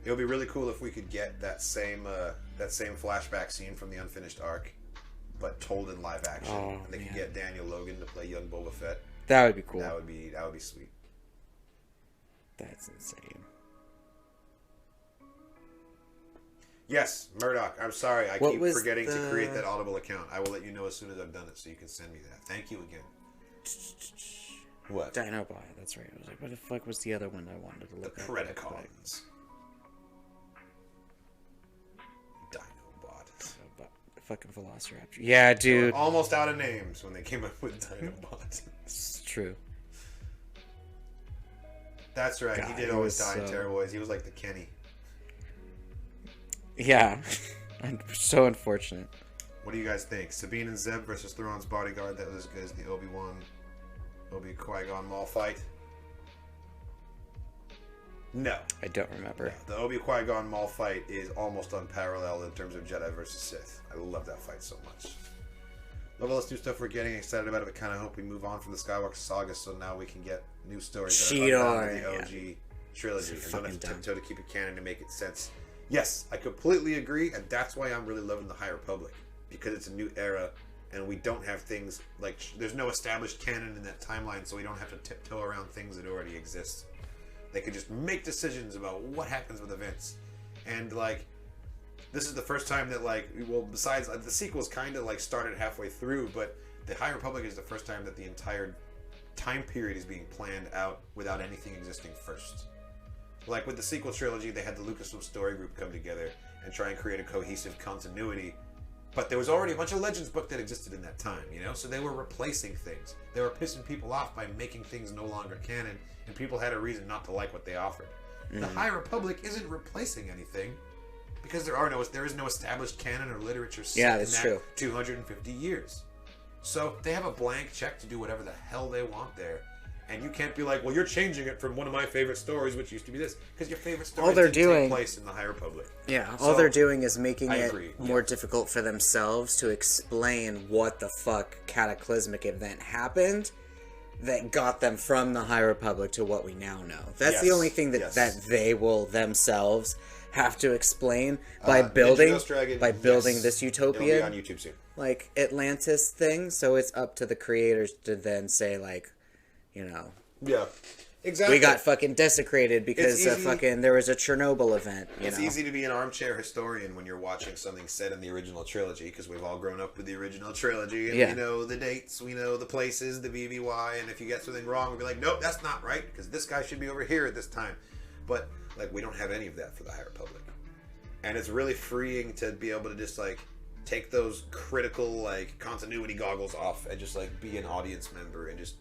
It would be really cool if we could get that same flashback scene from the unfinished arc, but told in live action. Oh, and they could get Daniel Logan to play young Boba Fett. That would be cool. That would be sweet. That's insane. Yes, Murdoch. I'm sorry. I keep forgetting to create that Audible account. I will let you know as soon as I've done it, so you can send me that. Thank you again. What? Dinobot. That's right. I was like, what the fuck was the other one I wanted to look at? The Predacons. Dinobot. Fucking Velociraptor. Yeah, dude. Almost out of names when they came up with Dinobot. It's true. That's right. God, he did always die in terrible ways. He was like the Kenny. Yeah. So unfortunate. What do you guys think? Sabine and Zeb versus Thrawn's bodyguard. That was as good as the Qui-Gon Maul fight. No. I don't remember. No. The Qui-Gon Maul fight is almost unparalleled in terms of Jedi versus Sith. I love that fight so much. Love all this new stuff we're getting excited about it, but kind of hope we move on from the Skywalker saga so now we can get new stories that are the OG trilogy and don't have to tiptoe to keep it canon to make it sense. Yes, I completely agree, and that's why I'm really loving the High Republic, because it's a new era, and we don't have things like there's no established canon in that timeline, so we don't have to tiptoe around things that already exist. They can just make decisions about what happens with events, and like this is the first time that besides the sequels kind of like started halfway through, but the High Republic is the first time that the entire time period is being planned out without anything existing first. Like with the sequel trilogy, they had the Lucasfilm story group come together and try and create a cohesive continuity. But there was already a bunch of Legends book that existed in that time, you know? So they were replacing things. They were pissing people off by making things no longer canon, and people had a reason not to like what they offered. Mm-hmm. The High Republic isn't replacing anything because there is no established canon or literature set in that 250 years. So they have a blank check to do whatever the hell they want there. And you can't be like, well, you're changing it from one of my favorite stories, which used to be this. Because your favorite story didn't take place in the High Republic. Yeah, all they're doing is making it more difficult for themselves to explain what the fuck cataclysmic event happened. that got them from the High Republic to what we now know. That's Yes, the only thing that, yes. that they will themselves have to explain by building Dragon, this utopia. It'll be on YouTube soon. Like Atlantis thing, so it's up to the creators to then say like, you know, Yeah, exactly. we got fucking desecrated because there was a Chernobyl event. It's easy to be an armchair historian when you're watching something set in the original trilogy, because we've all grown up with the original trilogy, and we know the dates, we know the places, the BBY, and if you get something wrong, we'll be like, nope, that's not right, because this guy should be over here at this time. But like, we don't have any of that for the High Republic, and it's really freeing to be able to just like take those critical like continuity goggles off and just like be an audience member and just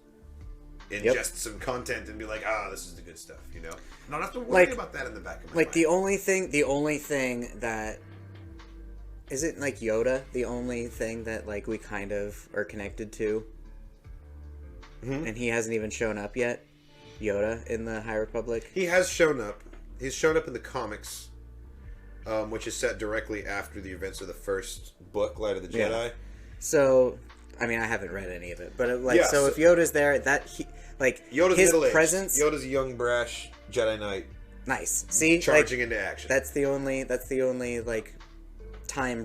ingest some content and be like, this is the good stuff, you know? Not have to worry about that in the back of my mind. Like the only thing that isn't like Yoda, the only thing that like we kind of are connected to, and he hasn't even shown up yet. Yoda in the High Republic. He has shown up. He's shown up in the comics, which is set directly after the events of the first book, Light of the Jedi. Yeah. So, I mean, I haven't read any of it, but if Yoda's there, Yoda's his middle-aged. presence. Yoda's a young, brash Jedi Knight. Nice. See, charging into action. That's the only like time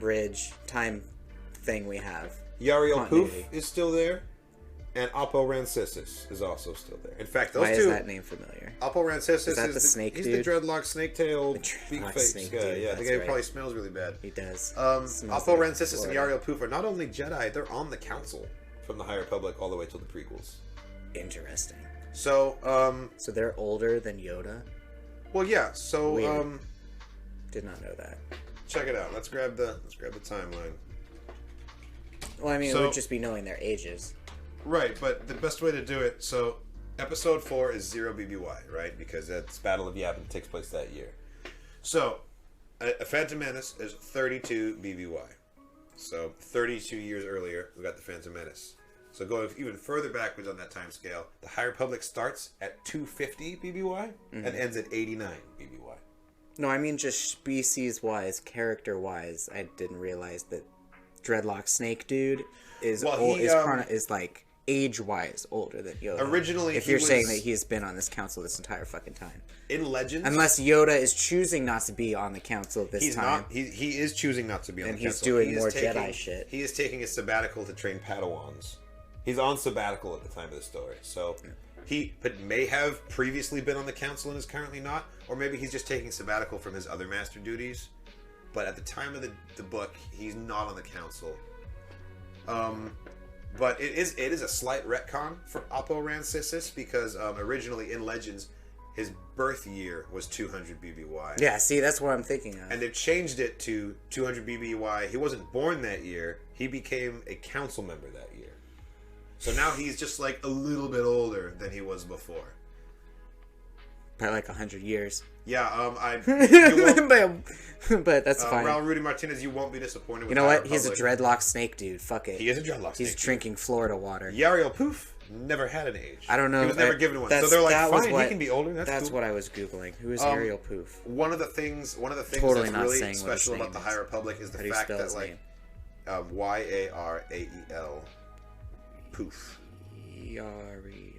thing we have. Yariel Poof is still there, and Oppo Rancisis is also still there. In fact, those two. Why is that name familiar? Oppo Rancisis is that the snake he's dude? the dreadlock snake tail big face snake guy. dude, Yeah, the guy who probably smells really bad. He does. Oppo Rancisis and Yariel Poof are not only Jedi, they're on the Council from the High Republic all the way till the prequels. Interesting. So, so they're older than Yoda? Well, yeah. So, weird. Did not know that. Check it out. Let's grab the timeline. Well, I mean, it would just be knowing their ages. Right, but the best way to do it. So, Episode 4 is 0 BBY, right? Because that's Battle of Yavin takes place that year. So, a Phantom Menace is 32 BBY. So, 32 years earlier, we got the Phantom Menace. So going even further backwards on that time scale, the High Republic starts at 250 BBY and ends at 89 BBY. No, I mean just species-wise, character-wise. I didn't realize that Dreadlock Snake Dude is like age-wise older than Yoda. Originally, if you're saying that he's been on this council this entire fucking time. In Legends, unless Yoda is choosing not to be on the council this time. He is choosing not to be on the council. And he's doing more Jedi shit. He is taking a sabbatical to train Padawans. He's on sabbatical at the time of the story, so he may have previously been on the council and is currently not, or maybe he's just taking sabbatical from his other master duties. But at the time of the book, he's not on the council. But it is a slight retcon for Oppo Rancisis because originally in Legends, his birth year was 200 BBY. Yeah, see, that's what I'm thinking of. And they've changed it to 200 BBY. He wasn't born that year. He became a council member that year. So now he's just like a little bit older than he was before. By like 100 years. Yeah, but that's fine. Raul Rudy Martinez, you won't be disappointed with You know what? He's a dreadlock snake dude. Fuck it. He is a dreadlock snake He's drinking Florida water. Yariel Poof never had an age. I don't know. He was never given one. So they're like, fine, he can be older. That's cool. What I was Googling. Who is Yariel Poof? One of the things totally that's really special about the High Republic is the fact that like Yarael Poof. Yariel.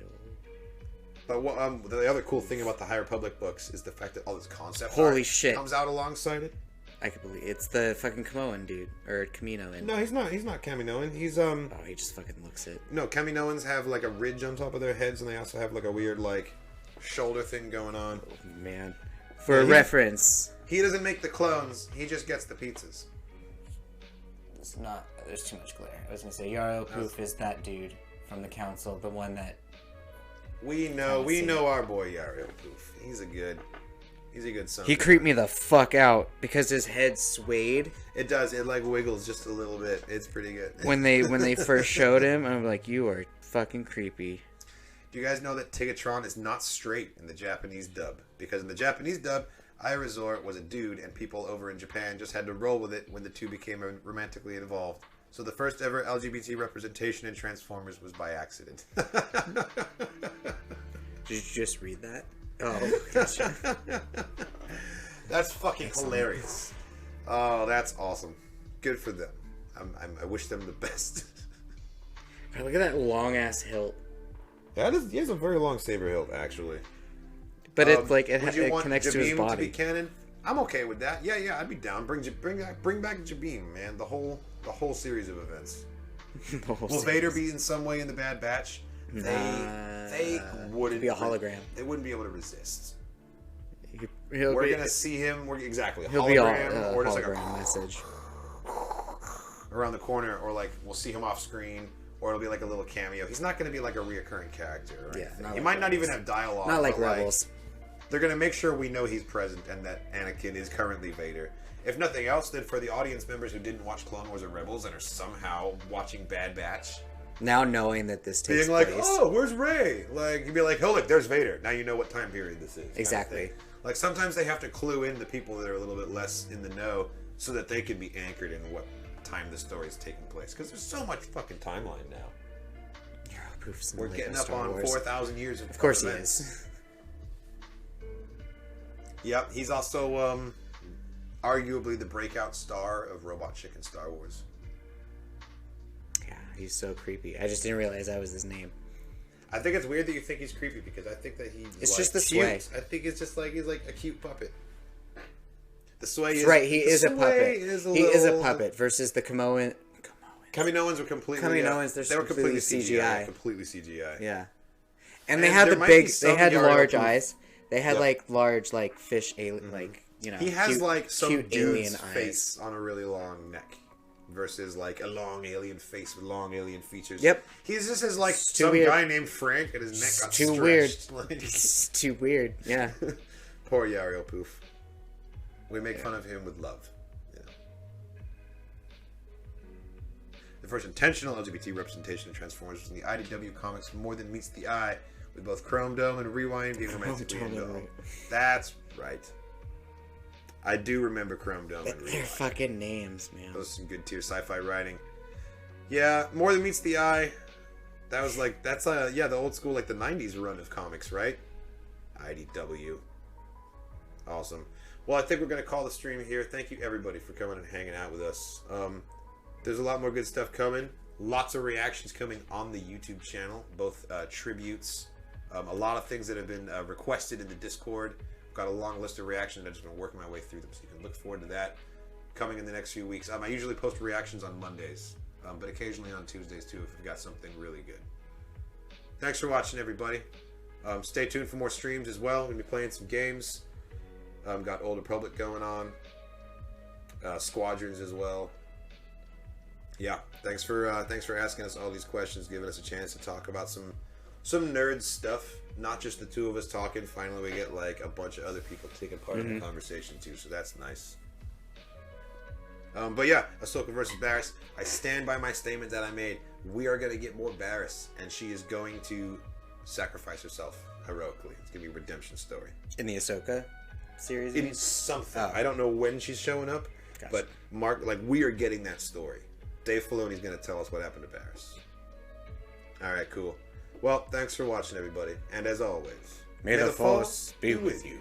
But the other cool thing about the High Republic books is the fact that all this concept art comes out alongside it. I can believe it's the fucking Kaminoan dude or Kaminoan. No, he's not. He's not Kaminoan. He's Oh, he just fucking looks it. No, Kaminoans have like a ridge on top of their heads, and they also have like a weird like shoulder thing going on. Oh, man, for reference, he doesn't make the clones. He just gets the pizzas. It's not. There's too much glare. I was gonna say Yariel Poof is that dude from the council, the one that. We know our boy Yariel Poof. He's a good son. He creeped me the fuck out because his head swayed. It does. It like wiggles just a little bit. It's pretty good. When they first showed him, I'm like, you are fucking creepy. Do you guys know that Tigatron is not straight in the Japanese dub? Because in the Japanese dub, Irazor was a dude, and people over in Japan just had to roll with it when the two became romantically involved. So the first ever LGBT representation in Transformers was by accident. Did you just read that? Oh, gotcha. That's fucking hilarious. Oh, that's awesome. Good for them. I wish them the best. God, look at that long ass hilt. Yeah, he has a very long saber hilt, actually. But it connects to his Jabim body. To be canon? I'm okay with that. Yeah, I'd be down. Bring back Jabim, man. The whole series of events. Will Vader be in some way in the Bad Batch? They wouldn't be a hologram. They wouldn't be able to resist. We're gonna see him. Exactly. He'll hologram, be or just hologram like a message around the corner, or like we'll see him off screen, or it'll be like a little cameo. He's not gonna be like a reoccurring character. Or anything. He might not even have dialogue. Not like Rebels. They're gonna make sure we know he's present and that Anakin is currently Vader. If nothing else, then for the audience members who didn't watch Clone Wars or Rebels and are somehow watching Bad Batch, now knowing that this takes being like, place, oh, where's Rey? Like, you'd be like, oh, look, there's Vader. Now you know what time period this is. Exactly. Like, sometimes they have to clue in the people that are a little bit less in the know so that they can be anchored in what time the story is taking place. Because there's so much fucking timeline now. We're getting up on 4,000 years of course events. He is. Yep, he's also arguably the breakout star of Robot Chicken Star Wars. Yeah, he's so creepy. I just didn't realize that was his name. I think it's weird that you think he's creepy because I think that he's it's just the cute. sway. I think it's just like he's like a cute puppet. The sway is right. He is a puppet. He is a puppet versus the Kaminoans were completely. They were completely CGI. Completely CGI. Yeah, and they had the big. They had large eyes. They had like large like fish alien like He has cute, like some cute dude's alien face on a really long neck. Versus like a long alien face with long alien features. Yep. He's just as like some weird. guy named Frank and his neck got too stretched. Weird. It's too weird. Yeah. Poor Yariel Poof. We make fun of him with love. Yeah. The first intentional LGBT representation of Transformers was in the IDW comics More Than Meets the Eye, with both Chrome Dome and Rewind being romantically involved. That's right. I do remember Chrome Dome and Rewind. Their fucking names, man. Those are some good tier sci-fi writing. Yeah, More Than Meets the Eye. That was like, that's the old school, like the 90s run of comics, right? IDW. Awesome. Well, I think we're going to call the stream here. Thank you, everybody, for coming and hanging out with us. There's a lot more good stuff coming. Lots of reactions coming on the YouTube channel, both tributes, a lot of things that have been requested in the Discord. Got a long list of reactions. I've just been working my way through them, so you can look forward to that coming in the next few weeks. I usually post reactions on Mondays, but occasionally on Tuesdays too if we've got something really good. Thanks for watching, everybody. Stay tuned for more streams as well. We're going to be playing some games. Got Old Republic going on. Squadrons as well. Yeah, thanks for asking us all these questions, giving us a chance to talk about some nerd stuff. Not just the two of us talking. Finally, we get like a bunch of other people taking part in the conversation too, so that's nice. But yeah, Ahsoka versus Barriss. I stand by my statement that I made. We are going to get more Barriss, and she is going to sacrifice herself heroically. It's going to be a redemption story. In the Ahsoka series? In something. Oh. I don't know when she's showing up, but we are getting that story. Dave Filoni's going to tell us what happened to Barriss. Alright, cool. Well, thanks for watching, everybody. And as always, may the Force be with you.